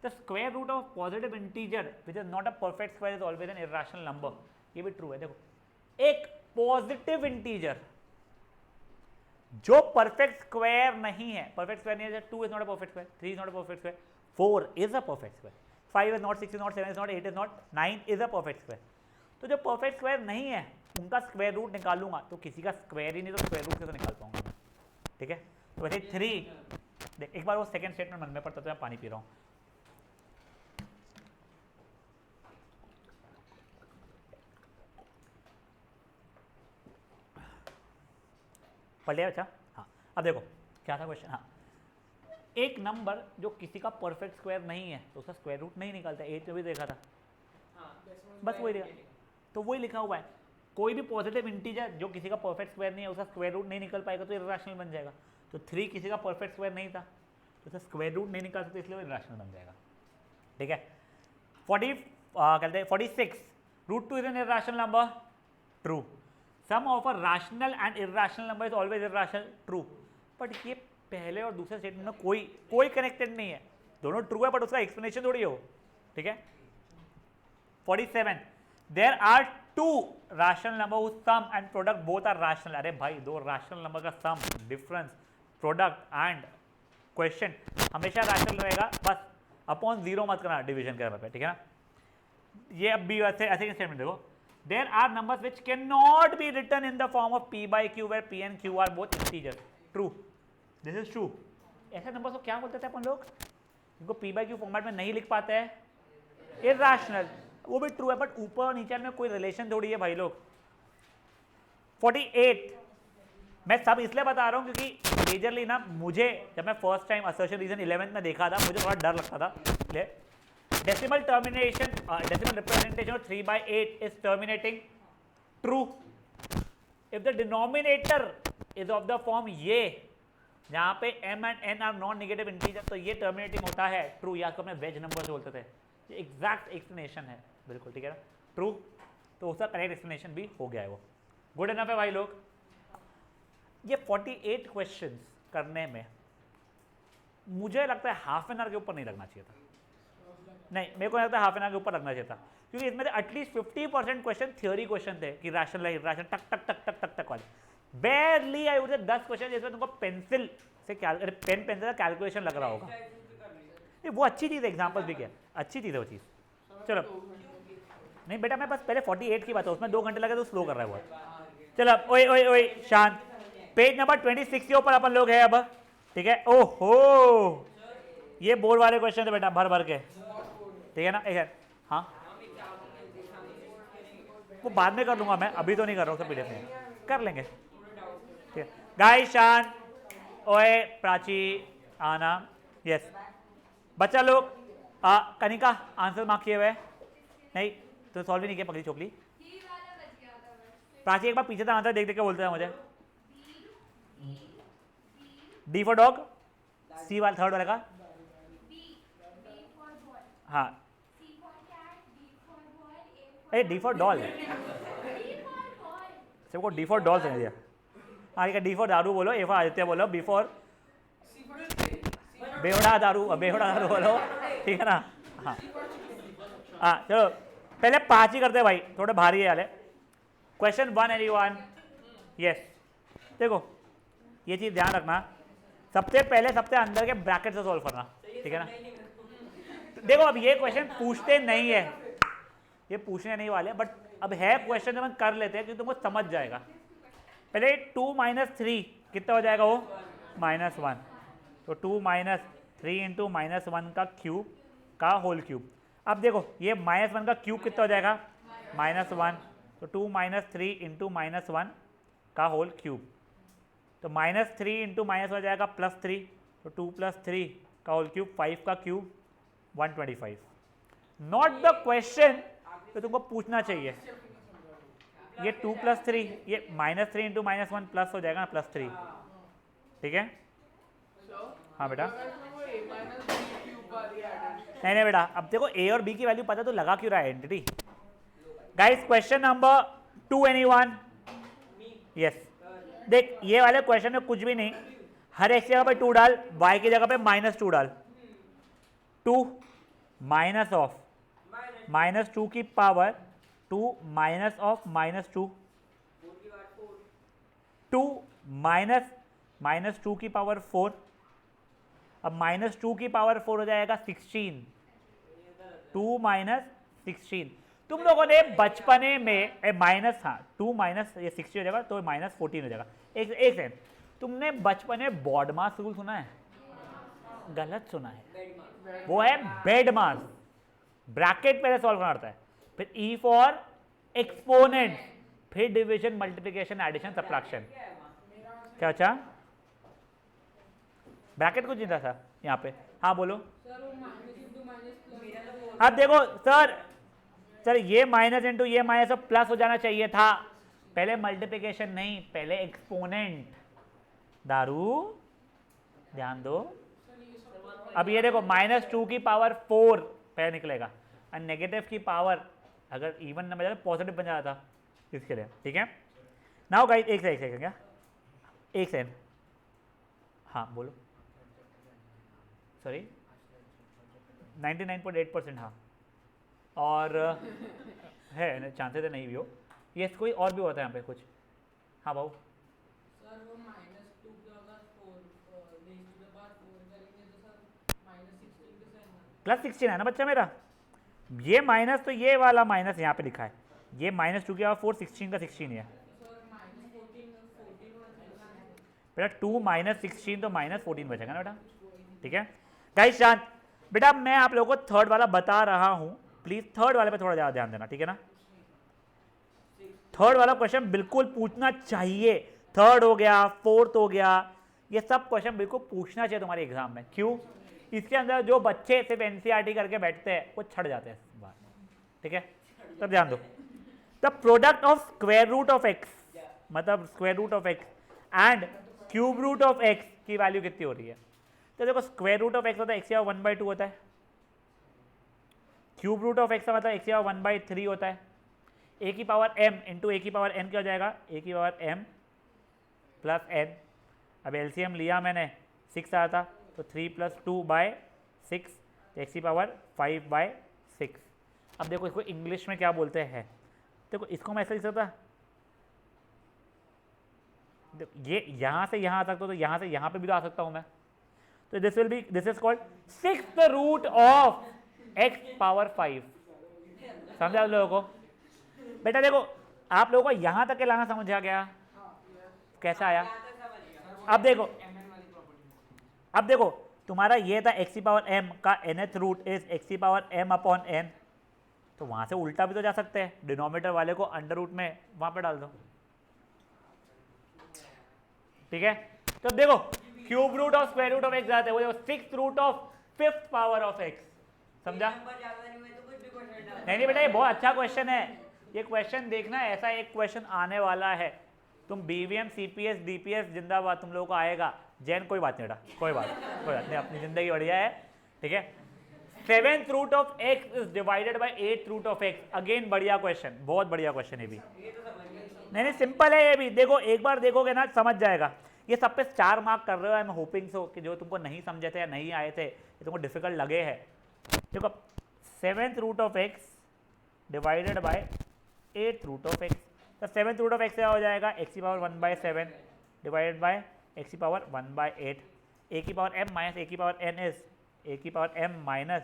The square root of positive integer which is not a perfect square is always an irrational number, ये भी ट्रू है। देखो एक पॉजिटिव इंटीजर जो परफेक्ट स्क्वायर नहीं है, परफेक्ट स्क्वायर नहीं है, 2 is not a perfect square, 3 is not a perfect square, 4 is a perfect square, 5 is not, 6 is not, 7 is not, 8 is not, 9 is a perfect square. तो जो perfect square नहीं है उनका square root निकालूंगा, तो किसी का स्क्वायर ही नहीं तो स्क्वायर रूट से तो निकाल पाऊंगा, ठीक है। तो वैसे 3 देख, एक बार वो सेकंड स्टेटमेंट मन में पड़ता तो मैं पानी पी रहा हूँ। पढ़ लिया अच्छा, हाँ। अब देखो क्या था क्वेश्चन, हाँ, एक नंबर जो किसी का परफेक्ट स्क्वायर नहीं है तो उसका स्क्वायर रूट नहीं निकलता, 8 में भी देखा था, बस वही लिखा, तो वही लिखा हुआ है। कोई भी पॉजिटिव इंटीजर जो किसी का परफेक्ट स्क्वायर नहीं है उसका स्क्वायर रूट नहीं निकल पाएगा, तो इर्रेशनल बन जाएगा। तो 3 किसी का परफेक्ट स्क्वायर नहीं था तो उसका स्क्वायर रूट नहीं निकाल सकते, इसलिए वो इर्रेशनल बन जाएगा, ठीक है। 46 √2 is an irrational number, true. Sum of a rational and irrational number is always irrational, true. But ये पहले और दूसरे स्टेटमेंट में कोई कनेक्टेड नहीं है, दोनों ट्रू है बट उसका एक्सप्लेनेशन थोड़ी हो, ठीक है। 47 there are two rational number whose sum and product both are rational। अरे भाई दो रैशनल नंबर का सम, डिफरेंस, प्रोडक्ट एंड क्वेश्चन हमेशा रैशनल रहेगा, बस अपॉन 0 मत करना डिवीजन के नंबर पे, ठीक है ना। ये अब भी ऐसे स्टेटमेंट देखो, there are numbers which can not be written in the form of p/q where p and q are both integer, true. This is true. ऐसे नंबर्स को क्या बोलते थे अपन लोग, इनको p/q फॉर्मेट में नहीं लिख पाते हैं, इर्रेशनल, वो भी ट्रू है, बट ऊपर और नीचे में कोई रिलेशन थोड़ी है भाई लोग। 48 मैं सब इसलिए बता रहा हूँ क्योंकि मेजरली ना मुझे जब मैं first time assertion reason 11th में देखा था मुझे थोड़ा डर लगता था, इसलिए decimal termination, decimal representation of 3/8 is terminating, true. If the denominator is of the form ये, जहाँ पे m and n are non negative integer, तो ये टर्मिनेटिंग होता है, ट्रू। या तो अपने वेज नंबर से बोलते थे, ये एग्जैक्ट एक्सप्लेनेशन है, बिल्कुल ठीक है ना, ट्रू। तो उसका करेक्ट एक्सप्लेनेशन भी हो गया है वो, गुड इनफ है भाई लोग। ये 48 क्वेश्चंस करने में मुझे लगता है हाफ एन आवर के ऊपर नहीं लगना चाहिए था, नहीं मेरे को लगता है हाफ एन आवर के ऊपर लगना चाहिए था, क्योंकि इसमें से एटलीस्ट 50% क्वेश्चन थ्योरी क्वेश्चन थे कि रैशनल है इर्रेशनल, टक टक टक टक टक टक वाले। बेयरली आई वुड से 10 क्वेश्चन जिसमें तुमको पेंसिल से पेन पेंसिल का कैलकुलेशन लग रहा होगा, वो अच्छी चीज़ है, एग्जाम्पल भी क्या अच्छी चीज़ है वो चीज़। चलो नहीं बेटा मैं बस पहले 48 की बात है, उसमें 2 घंटे लगे तो स्लो कर रहा है वो। चलो ओए ओए ओए शांत, पेज नंबर 26 के ऊपर अपन लोग है अब, ठीक है। ओहो ये बोर्ड वाले क्वेश्चन थे बेटा भर भर के, ठीक है ना। एक हाँ वो बाद में कर लूंगा मैं, अभी तो नहीं कर रहा हूँ, सब पीडीएफ में कर लेंगे, ठीक है। गाइस शांत, ओए प्राची आना, यस बच्चा लोग, कनिका आंसर मार्क किए हुए नहीं तो सॉल्व ही नहीं किया, पकड़ी चोपली। प्राची एक बार पीछे था आंसर देख देख के बोलते हैं मुझे, डी फॉर डॉग, सी वाला थर्ड वाले का, हाँ ए डी फॉर डॉल, सबको डी फॉर डॉल समझ दिया। हाँ ठीक है, डी फॉर दारू बोलो, ए फॉर आदित्य बोलो, बी फॉर बेवड़ा दारू बोलो, ठीक है ना। हाँ हाँ चलो पहले 5 ही करते हैं भाई, थोड़े भारी है वाले। Question 1 anyone? यस। देखो ये चीज़ ध्यान रखना, सबसे पहले सबसे अंदर के ब्रैकेट से सॉल्व करना, ठीक है ना। देखो अब ये क्वेश्चन पूछते नहीं है, ये पूछने नहीं वाले, बट अब है क्वेश्चन जो हम कर लेते हैं क्योंकि तुमको समझ जाएगा। पहले 2 - 3 कितना हो जाएगा वो? -1। तो 2 - 3 इंटू -1 का क्यूब का होल क्यूब। अब देखो ये -1 का क्यूब कितना हो जाएगा? -1। तो 2 - 3 इंटू -1 का होल क्यूब। तो -3 इंटू माइनस हो जाएगा +3। तो 2 + 3 का होल क्यूब, 5 का क्यूब 125। नॉट द क्वेश्चन तो तुमको पूछना चाहिए। ये 2 + 3, ये -3 इंटू -1 प्लस हो जाएगा ना, +3, ठीक है। हाँ बेटा, नहीं बेटा, अब देखो ए और बी की वैल्यू पता तो लगा क्यों रहा है identity. Guys question number 2 anyone? Yes. देख ये वाले क्वेश्चन में कुछ भी नहीं, हर एक जगह पे 2 डाल, y की जगह पे -2 डाल। 2 माइनस ऑफ -2 की पावर 2 माइनस ऑफ -2, 2 माइनस -2 की पावर 4। अब -2 की पावर 4 हो जाएगा 16। 2 - 16। तुम लोगों ने बचपने में माइनस, हाँ 2 माइनस ये 60 हो जाएगा तो -14 हो जाएगा। एक सेकंड, तुमने बचपन में बॉड मास रूल सुना है? गलत सुना है, वो है बेड मास। ब्रैकेट पहले सॉल्व करना पड़ता है, फिर ई फॉर एक्सपोनेंट, फिर डिवीजन, मल्टीप्लिकेशन, एडिशन, सब्ट्रैक्शन। क्या अच्छा ब्रैकेट कुछ नहीं था यहाँ पे? हाँ बोलो। अब देखो सर ये माइनस इंटू ये माइनस और प्लस हो जाना चाहिए था, पहले मल्टीप्लिकेशन नहीं, पहले एक्सपोनेंट। दारू ध्यान दो। अब ये देखो -2 की पावर 4 पहले निकलेगा, और नेगेटिव की पावर अगर इवन नंबर जाता पॉजिटिव बन जाता था इसके लिए, ठीक है। नाउ गाइस एक सेकंड क्या, एक सेकंड, हाँ बोलो। सॉरी 99.8%, हाँ। और है चांसेस है नहीं भी हो, ये कोई और भी होता है यहाँ पे कुछ। हाँ भाऊ, सर वो -2 के अगर 4 रेज़ टू द पावर 4 करेंगे तो सर -16 के साइन +16 है ना बच्चा मेरा। ये माइनस तो ये वाला माइनस यहाँ पे लिखा है, ये -2 की पावर 4 16 का 16 है बेटा। 2 - 16 तो -14 बचेगा ना बेटा, ठीक है। गाइस शांत बेटा, मैं आप लोगों को थर्ड वाला बता रहा हूँ, प्लीज थर्ड वाले पे थोड़ा ज़्यादा ध्यान देना, ठीक है ना। थर्ड वाला क्वेश्चन बिल्कुल पूछना चाहिए, थर्ड हो गया, फोर्थ हो गया, ये सब क्वेश्चन बिल्कुल पूछना चाहिए तुम्हारे एग्जाम में। क्यों? इसके अंदर जो बच्चे सिर्फ एनसीईआरटी करके बैठते हैं वो छट जाते हैं बाहर, ठीक है। तब ध्यान दो, the product of square root of X, मतलब square root of X and cube root of X की वैल्यू कितनी हो रही है? तो देखो स्क्वायर रूट ऑफ एक्स होता है x 1/2 होता है, क्यूब रूट ऑफ एक्स का मतलब x 1/3 होता है, a की पावर m इंटू a की पावर n क्या हो जाएगा? a की पावर m प्लस n। अब एलसीएम लिया मैंने 6 आया था, तो 3 + 2/6, तो x की पावर 5/6। अब देखो इसको इंग्लिश में क्या बोलते हैं, देखो इसको मैं ऐसा लिख सकता, ये यहाँ से यहाँ आ सकता हूँ, तो यहाँ से यहाँ पे भी तो आ सकता हूँ मैं। तो this is called 6th root of x power 5। समझा आप लोगों को? बेटा देखो आप लोगों को यहाँ तक के लाना समझ आ गया, कैसा आया? अब देखो तुम्हारा ये था x की पावर m का nth रूट इज x की पावर m/n, तो वहां से उल्टा भी तो जा सकते हैं, डिनोमिनेटर वाले को अंडर रूट में वहां पे डाल दो, ठीक है। तो देखो cube root of square root of x आते हैं, वो 6th root of 5th power of x. समझा? नहीं बेटा ये बहुत अच्छा क्वेश्चन है, ये क्वेश्चन देखना, ऐसा एक क्वेश्चन आने वाला है। तुम बीवीएम सीपीएस डीपीएस जिंदाबाद तुम लोगों को आएगा, जैन कोई बात नहीं बेटा, कोई बात नहीं, अपनी जिंदगी बढ़िया है, ठीक है। 7th root of x is divided by 8th root of x। Again बढ़िया क्वेश्चन, बहुत बढ़िया क्वेश्चन है भी। नहीं सिंपल है ये भी, देखो एक बार देखोगे ना समझ जाएगा। ये सब पे 4 मार्क कर रहे हो, आई एम होपिंग सो कि जो तुमको नहीं समझे थे या नहीं आए थे, ये तुमको डिफिकल्ट लगे हैं। देखो 7th root of x divided by 8th root of x, तो 7th रूट ऑफ x क्या हो जाएगा, x की पावर 1/7 डिवाइडेड बाय x की पावर 1/8, a की पावर m माइनस a की पावर n इज a की power m minus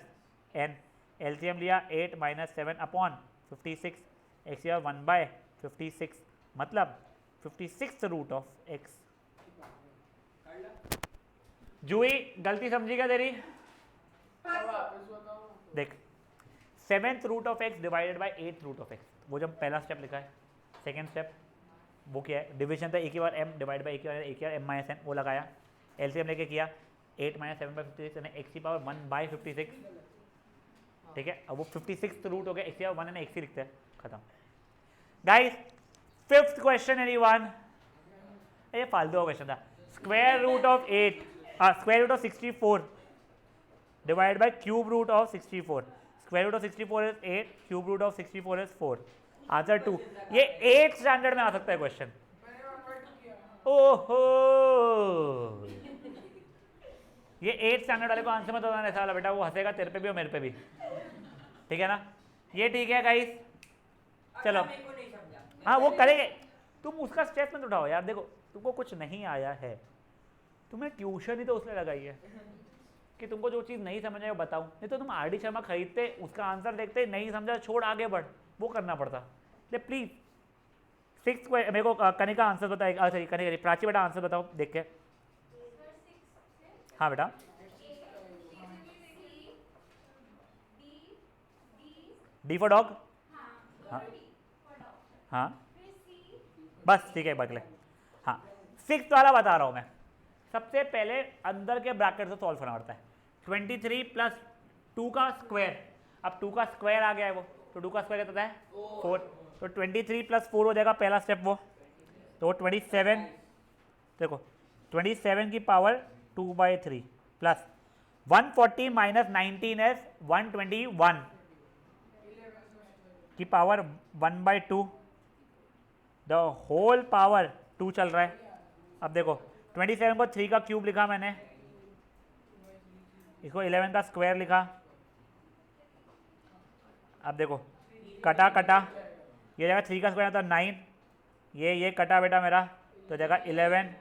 n। LCM लिया 8 - 7 अपॉन 56, x की पावर 1/56 मतलब 56th रूट ऑफ x। जूही गलती समझी क्या तेरी? देख 7th root of x divided by 8th root of x, वो जब पहला स्टेप लिखा है, सेकेंड स्टेप वो क्या है, डिवीजन था, a की बार m डिवाइड बाय a की बार m माइनस n, वो लगाया, एलसीएम लेके किया 8 - 7/56 यानी x की पावर 1/56, ठीक है। अब वो 56th रूट हो गया, x की पावर 1 यानी x ही लिखते हैं, खत्म। Guys 5th question anyone? ये फालतू का क्वेश्चन था। Square root of 8 square root of 64 divide by cube root of 64। Square root of 64 is 8, cube root of 64 is 4। Answer 2। ये 8th स्टैंडर्ड में आ सकता है क्वेश्चन। ओहो ये 8th स्टैंडर्ड वाले को आंसर में तो ऐसा वाला बेटा, वो हंसेगा तेरे पे भी और मेरे पे भी, ठीक है ना। ये ठीक है गाइस, चलो हाँ वो करेंगे। तुम उसका स्ट्रेस मत उठाओ यार, देखो तुमको कुछ नहीं आया है, तुम्हें ट्यूशन ही तो उसने लगाई है कि तुमको जो चीज़ नहीं समझ आए वो बताऊं, नहीं तो तुम आर डी शर्मा खरीदते, उसका आंसर देखते, नहीं समझा छोड़ आगे बढ़, वो करना पड़ता। इसलिए प्लीज 6th मेरे को कनिका आंसर बताएगा, सॉरी कनिका प्राची बेटा आंसर बताओ देख के। हाँ बेटा डी फॉर डॉग, हाँ हाँ बस ठीक है बगले। हाँ 6th वाला बता रहा हूँ मैं। सबसे पहले अंदर के ब्रैकेट से सॉल्व करना पड़ता है। 23 + 2 का स्क्वायर, अब 2 का स्क्वायर आ गया है वो, तो 2 का स्क्वायर कितना है 4, तो 23 + 4 हो जाएगा पहला स्टेप वो, तो 27, देखो 27 की पावर 2/3 प्लस 140 - 19 है 121 की पावर 1/2, द होल पावर 2 चल रहा है। अब देखो 27 को 3 का क्यूब लिखा मैंने, इसको 11 का स्क्वायर लिखा। अब देखो कटा कटा, ये जगह 3 का स्क्वायर था 9, ये कटा बेटा मेरा, तो जगह 11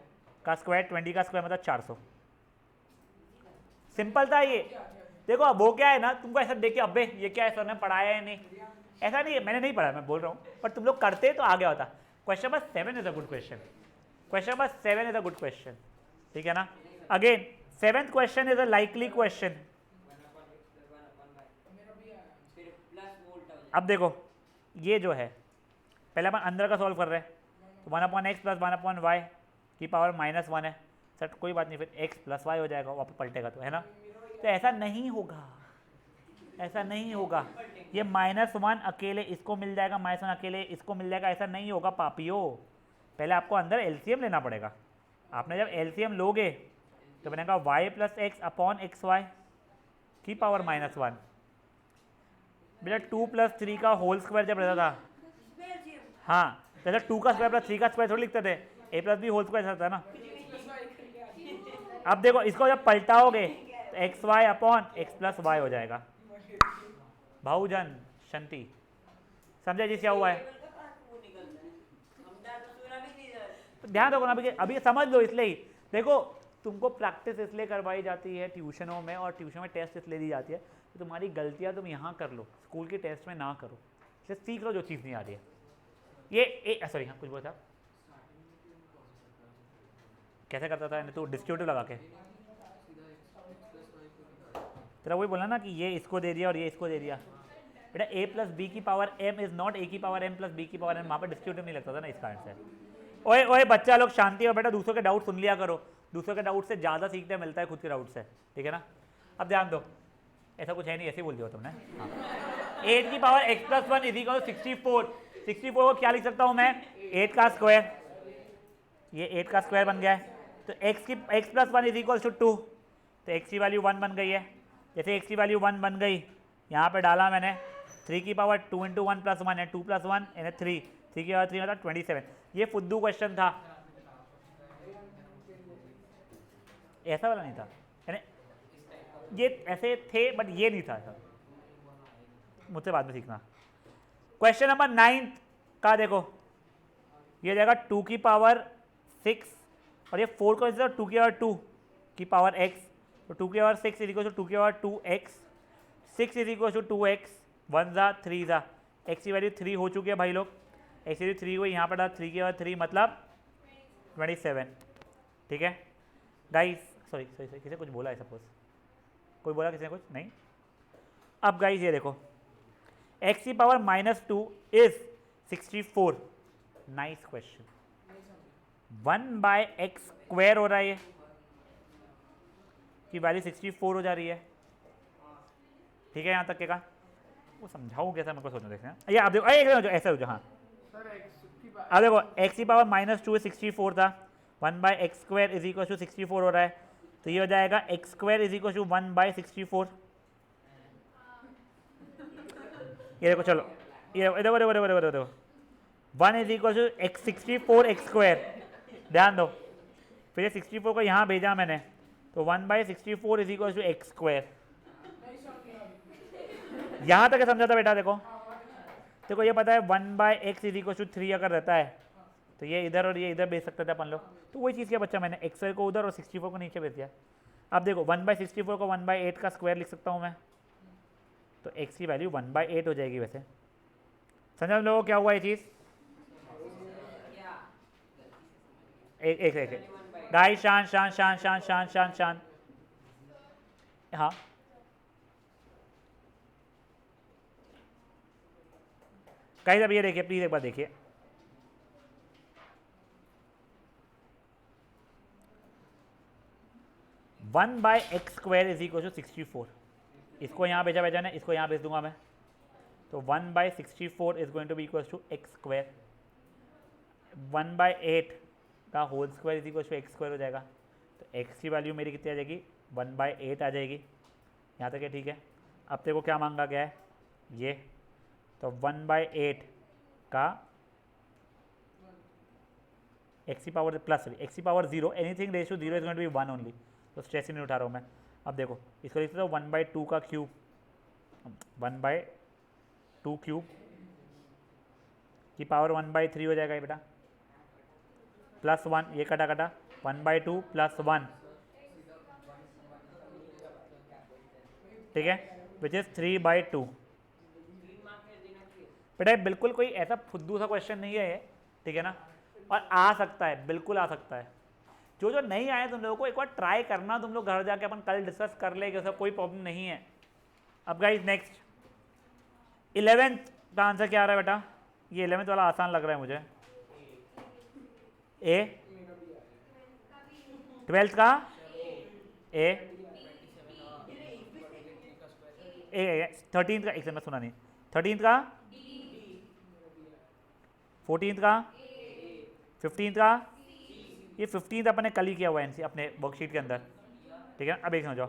का स्क्वायर 20 का स्क्वायर मतलब 400। सिंपल था ये। देखो अब वो क्या है ना, तुमको ऐसा देखिए अबे ये क्या है, सर ने पढ़ाया है नहीं, ऐसा नहीं है, मैंने नहीं पढ़ा, मैं बोल रहा हूँ, पर तुम लोग करते तो आ गया होता। Question number 7 is a good question, question number 7 is a good question, ठीक है ना। Again 7th question is a likely question. अब देखो ये जो है पहले अपन अंदर का सॉल्व कर रहे हैं, तो 1/x + 1/y की पावर -1 है, सर कोई बात नहीं, फिर x + y हो जाएगा, वापस पलटेगा तो, है ना। तो ऐसा नहीं होगा, ऐसा नहीं होगा, ये -1 अकेले इसको मिल जाएगा, -1 अकेले इसको मिल जाएगा, ऐसा नहीं होगा पापियो। पहले आपको अंदर एलसीएम लेना पड़ेगा। आपने जब एलसीएम लोगे तो बनेगा y + x अपॉन xy की पावर -1। बेटा 2 + 3 का होल स्क्वायर जब रहता था, हाँ जैसे 2 का स्क्वायर + 3 का स्क्वायर थोड़ी लिखते थे, a + b होल स्क्वायर रहता है ना। अब देखो इसको जब पलटाओगे तो xy अपॉन x + y हो जाएगा। भाऊजन शांति समझे जी क्या हुआ है, तो ध्यान रखो ना, अभी समझ लो। इसलिए ही देखो तुमको प्रैक्टिस इसलिए करवाई जाती है ट्यूशनों में, और ट्यूशन में टेस्ट इसलिए दी जाती है कि तुम्हारी गलतियां तुम यहाँ कर लो, स्कूल के टेस्ट में ना करो, इसलिए सीख लो जो चीज़ नहीं आ रही है। ये सॉरी हाँ कुछ बोला था, कैसे करता था तो डिस्ट्रीब्यूटिव लगा के, तेरा वही बोला ना कि ये इसको दे दिया और ये इसको दे दिया। बेटा a + b की power m is not a की पावर m + b की पावर n, वहाँ पर डिस्ट्रीब्यूटिव नहीं लगता था ना इस कारण से। ओए ओए बच्चा लोग शांति हो बेटा, दूसरों के डाउट सुन लिया करो, दूसरों के डाउट से ज़्यादा सीखते मिलता है खुद के डाउट से, ठीक है ना। अब ध्यान दो, ऐसा कुछ है नहीं, ऐसे ही बोल दिया तुमने। हाँ 8 की पावर x + 1 = 64। 64 को क्या लिख सकता हूँ मैं, 8 का स्क्वायर, ये 8 का स्क्वायर बन गया है, तो x + 1 = 2, तो x की वैल्यू 1 बन गई है। जैसे x की वैल्यू 1 बन गई, यहाँ पे डाला मैंने 3 की पावर 2 इंटू 1 प्लस 1 है 2 प्लस 1 यानी 3, 3 की पावर 3 मतलब 27। ये फुद्दू क्वेश्चन था, ऐसा वाला नहीं था, यानी ये ऐसे थे बट ये नहीं था ऐसा, मुझसे बाद में सीखना। क्वेश्चन नंबर 9 का देखो, ये जाएगा 2 की पावर 6 और ये 4 को 2 की पावर 2 की पावर x, तो 2 की पावर 6 इज इक्वल टू 2 की power 2x, 6 is equal to 2x, 1 जा 3 जा, x की वैल्यू 3 हो चुकी है भाई लोग, x की वैल्यू 3 हुई, यहाँ पर डाला 3 की पावर 3 मतलब 27। ठीक है गाइस, सॉरी किसी कुछ बोला है सपोज, कोई बोला किसी ने कुछ नहीं। अब गाइस ये देखो x की power -2 is 64, nice question. 1/x square हो रहा है, ये की वैल्यू 64 हो जा रही है। ठीक है, यहाँ तक के का वो समझाऊँ कैसा, मेरे को सोचना देखते हैं। ये आप देखो ऐसा हो जाओ, हाँ अब देखो x की पावर -2 64 था, 1/x square is equal to 64 हो रहा है, तो ये हो जाएगा x square is equal to 1/64। ये देखो चलो, ये देखो देखो देखो देखो देखो 1 is equal to x 64 x square, ध्यान दो, फिर ये 64 को यहाँ भेजा मैंने, तो 1/64 is equal to x square. यहाँ तक समझा था बेटा, देखो ये पता है 1/x इज इक्वल टू 3 अगर रहता है तो ये इधर और ये इधर भेज सकते थे अपन लोग, तो वही चीज़ क्या बच्चा, मैंने x स्क्वायर को उधर और 64 को नीचे भेज दिया। अब देखो 1/64 को 1/8 का स्क्वायर लिख सकता हूँ मैं, तो x की वैल्यू 1/8 हो जाएगी। वैसे समझा लोगों क्या हुआ ये चीज़? एक गाइस शांत शांत शांत शांत शांत शांत शांत, हाँ गाइस अब ये देखिए प्लीज एक बार देखिए, one by x square is equal to 64, इसको यहाँ भेजा ना, इसको यहाँ भेज दूंगा मैं, तो 1/64 is going to be equal to x square, 1/8 का whole square is equal to x square हो जाएगा, तो एक्स की वैल्यू मेरी कितनी आ जाएगी 1/8 आ जाएगी। यहाँ तक है ठीक है। अब तेरे को क्या मांगा गया है ये, तो 1/8 का एक्स की पावर प्लस एक्स की power 0, anything raise to 0 is going to be 1 only, तो स्ट्रेस ही नहीं उठा रहा हूँ मैं। अब देखो इसको लिखते हो 1/2 का क्यूब, 1/2 क्यूब की पावर 1/3 हो जाएगा ये बेटा, प्लस 1 ये कटा कटा 1/2 प्लस 1, ठीक है, विच इज 3/2। बेटा बिल्कुल कोई ऐसा फुद्दू सा क्वेश्चन नहीं है ये, ठीक है ना, और आ सकता है, बिल्कुल आ सकता है। जो जो नहीं आए तुम लोगों को एक बार ट्राई करना, तुम लोग घर जाके अपन कल डिस्कस कर लेंगे, उसका कोई प्रॉब्लम नहीं है। अब गाइस नेक्स्ट 11th का आंसर क्या आ रहा है बेटा, ये 11th वाला आसान लग रहा है मुझे, ए 12th का ए 13th का, एक सेकंड सुना नहीं, 13th का 14th का 15th का, ये 15th अपने कल ही किया हुआ है अपने वर्कशीट के अंदर, ठीक है। अब एक समझो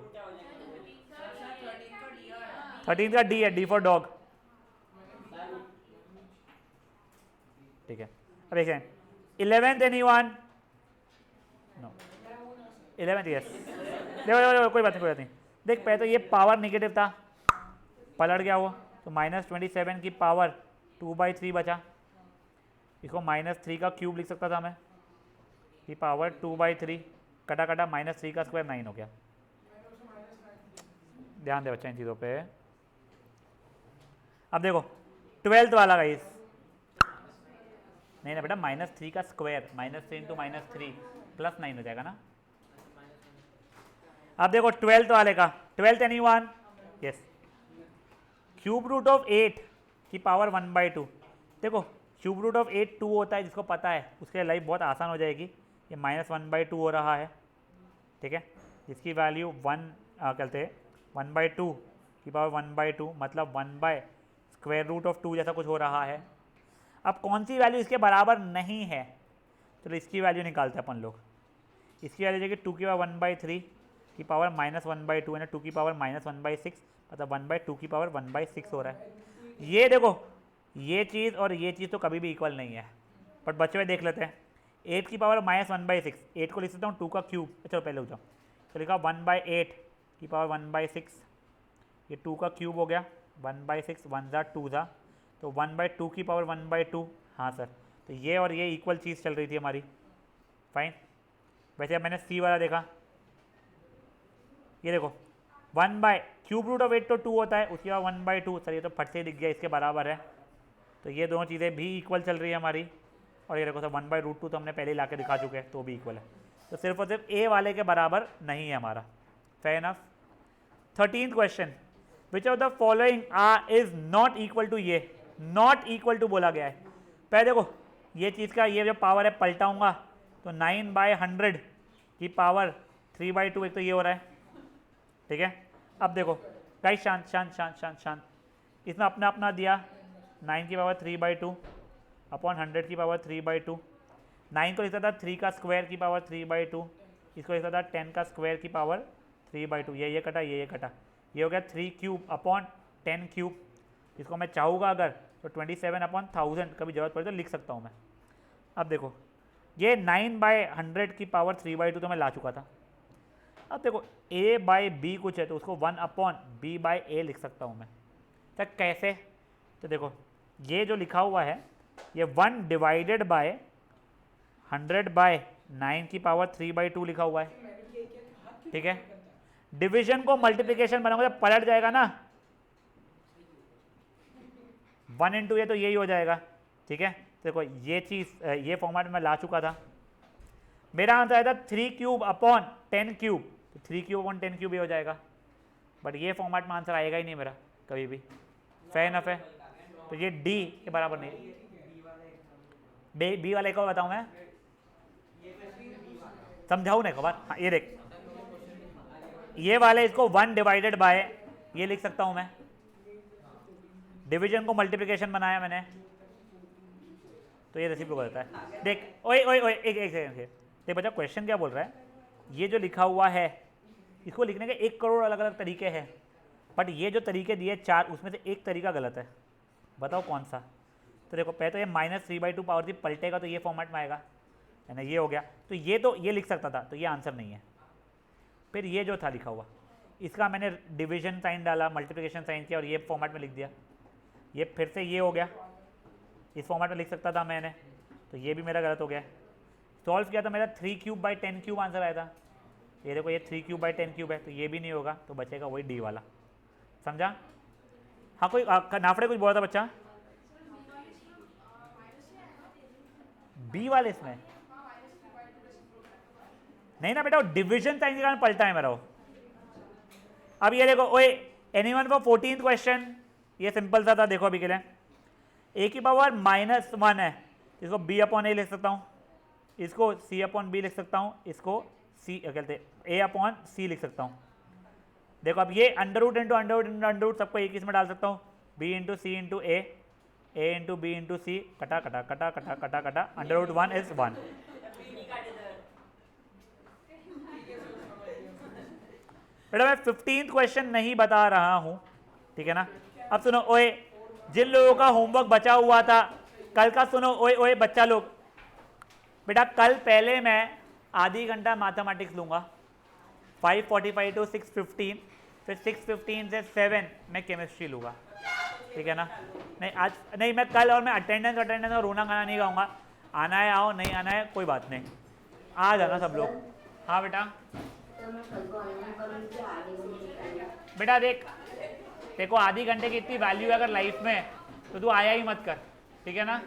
13th का डी है, डी फॉर डॉग, ठीक है। अब एक second 11th anyone, no 11th yes, देखो कोई बात नहीं देख, पहले तो ये पावर नेगेटिव था, पलट गया हुआ, तो -27 की पावर 2/3 बचा, इसको -3 का क्यूब लिख सकता था मैं, की पावर 2/3 कटा कटा -3 का स्क्वायर 9 हो गया। ध्यान दे बच्चा इन चीज़ों पे। अब देखो 12th वाला गाइस, नहीं ना बेटा -3 का स्क्वायर, -3 इंटू -3 प्लस 9 हो जाएगा ना। अब देखो 12th वाले का, 12th anyone, yes, cube root of 8 की पावर 1/2, देखो क्यूब रूट ऑफ 8 2 होता है, जिसको पता है उसके लिए लाइफ बहुत आसान हो जाएगी। ये -1/2 हो रहा है, ठीक है, जिसकी वैल्यू 1 कहते हैं 1/2 की पावर 1/2 मतलब 1/√2 जैसा कुछ हो रहा है। अब कौन सी वैल्यू इसके बराबर नहीं है, चलो इसकी वैल्यू निकालते हैं अपन लोग। इसकी वैल्यू जाएगी 2 की पावर 1/3 की पावर -1/2 है, 2 की पावर -1/6, मतलब 1/2 की पावर 1/6 हो रहा है। ये देखो ये चीज़ और ये चीज़ तो कभी भी इक्वल नहीं है, बट बच्चों में देख लेते हैं। 8 की पावर -1/6, 8 को लिख सकता हूँ 2 का क्यूब, चलो पहले हो जाओ, तो लिखा 1/8 की पावर 1/6, ये 2 का क्यूब हो गया, 1/6, 1 ज़ा 2 ज़ा, तो 1/2 की पावर 1/2। हाँ सर, तो ये और ये इक्वल चीज़ चल रही थी हमारी, फाइन। वैसे अब मैंने सी वाला देखा, ये देखो 1/√8 तो 2 होता है, उसके बाद 1/2, सर ये तो फट से दिख गया, इसके बराबर है, तो ये दोनों चीज़ें भी इक्वल चल रही है हमारी। और ये देखो सर 1/√2 तो हमने पहले ही ला के दिखा चुके हैं, तो भी इक्वल है, तो सिर्फ और सिर्फ ए वाले के बराबर नहीं है हमारा। Fair enough. 13th question, which of the following is not equal to, ये नॉट इक्वल टू बोला गया है। पहले देखो ये चीज़ का ये जो पावर है पलटाऊंगा तो 9/100 की पावर 3/2, एक तो ये हो रहा है, ठीक है। अब देखो गाइस, शांत शांत शांत शांत शांत, इसमें अपना अपना दिया, 9 की पावर 3/2 अपॉन 100 की पावर 3/2, 9 को लिखता था 3 का स्क्वायर की पावर 3/2, इसको लिखता था 10 का स्क्वायर की पावर 3/2, ये कटा, ये कटा, ये हो गया 3 क्यूब अपॉन 10 क्यूब। इसको मैं चाहूँगा अगर तो 27/1000 कभी जरूरत पड़े तो लिख सकता हूँ मैं। अब देखो ये 9/100 की पावर 3/2 तो मैं ला चुका था। अब देखो a/b कुछ है तो उसको 1/b/a लिख सकता हूँ मैं। तो कैसे, तो देखो ये जो लिखा हुआ है ये 1 डिवाइडेड बाय 100/9 की पावर 3/2 लिखा हुआ है, ठीक है। डिवीजन को मल्टीप्लिकेशन बनाऊंगा तो पलट जाएगा ना, 1 इंटू ये तो यही हो जाएगा, ठीक है। तो देखो ये चीज़ ये फॉर्मेट में ला चुका था। मेरा आंसर आया था 3 क्यूब अपॉन 10 क्यूब, तो 3 क्यूब अपॉन 10 क्यूब ही हो जाएगा, बट ये फॉर्मेट में आंसर आएगा ही नहीं मेरा कभी भी। फेयर इनफ है, तो ये डी के बराबर नहीं। बी वाले को बताऊँ मैं, समझाऊँ नहीं खबर। हाँ ये देख, ये वाले इसको 1 डिवाइडेड बाय ये लिख सकता हूँ मैं, डिवीजन को मल्टीप्लिकेशन बनाया मैंने, तो ये रेसिप्रोकल होता है। देख ओए ओए ओए एक सेकंड, देख बच्चा क्वेश्चन क्या बोल रहा है, ये जो लिखा हुआ है इसको लिखने के 1 करोड़ अलग अलग तरीके हैं, बट ये जो तरीके दिए 4 उसमें से एक तरीका गलत है, बताओ कौन सा। तो देखो पहले तो ये -3/2 पावर 3 पलटेगा तो ये फॉर्मेट में आएगा, है ना, ये हो गया, तो ये लिख सकता था, तो ये आंसर नहीं है। फिर ये जो था लिखा हुआ इसका मैंने डिवीजन साइन डाला, मल्टीप्लिकेशन साइन किया और ये फॉर्मेट में लिख दिया, ये फिर से ये हो गया, इस फॉर्मेट में लिख सकता था मैंने, तो ये भी मेरा गलत हो गया। सॉल्व किया तो मेरा 3 क्यूब बाई 10 क्यूब आंसर आया था, ये देखो ये 3 क्यूब बाई 10 क्यूब है, तो ये भी नहीं होगा, तो बचेगा वही डी वाला। समझा? हाँ कोई नाफड़े कुछ बोला था बच्चा, बी वाले इसमें नहीं ना बेटा, डिवीजन साइन के कारण पलटा है मेरा वो। अब ये देखो ओए, एनीवन फॉर 14th क्वेश्चन, ये सिंपल सा था, देखो अभी के लिए a की पावर -1 है, इसको b अपॉन ए लिख सकता हूँ, इसको c अपॉन बी लिख सकता हूँ, इसको c क्या कहते हैं a अपॉन सी लिख सकता हूँ। देखो अब ये अंडर रूट सबको एक इसमें डाल सकता हूँ, b into C into a into B into C, कटा कटा कटा कटा कटा कटा, √1 इज 1। बेटा मैं 15th क्वेश्चन नहीं बता रहा हूँ, ठीक है ना। अब सुनो ओए, जिन लोगों का होमवर्क बचा हुआ था कल का, सुनो ओए ओए बच्चा लोग, बेटा कल पहले मैं आधी घंटा मैथमेटिक्स लूँगा, 5:45 to 6:15, फिर 6:15 से 7 मैं केमिस्ट्री लूँगा, ठीक है ना। नहीं आज नहीं, मैं कल और मैं अटेंडेंस और रोना गाना नहीं गाऊंगा, आना है आओ, नहीं आना है कोई बात नहीं, आ जाना सब लोग। हाँ बेटा देखो आधी घंटे की इतनी वैल्यू है अगर लाइफ में, तो तू आया ही मत कर, ठीक है ना।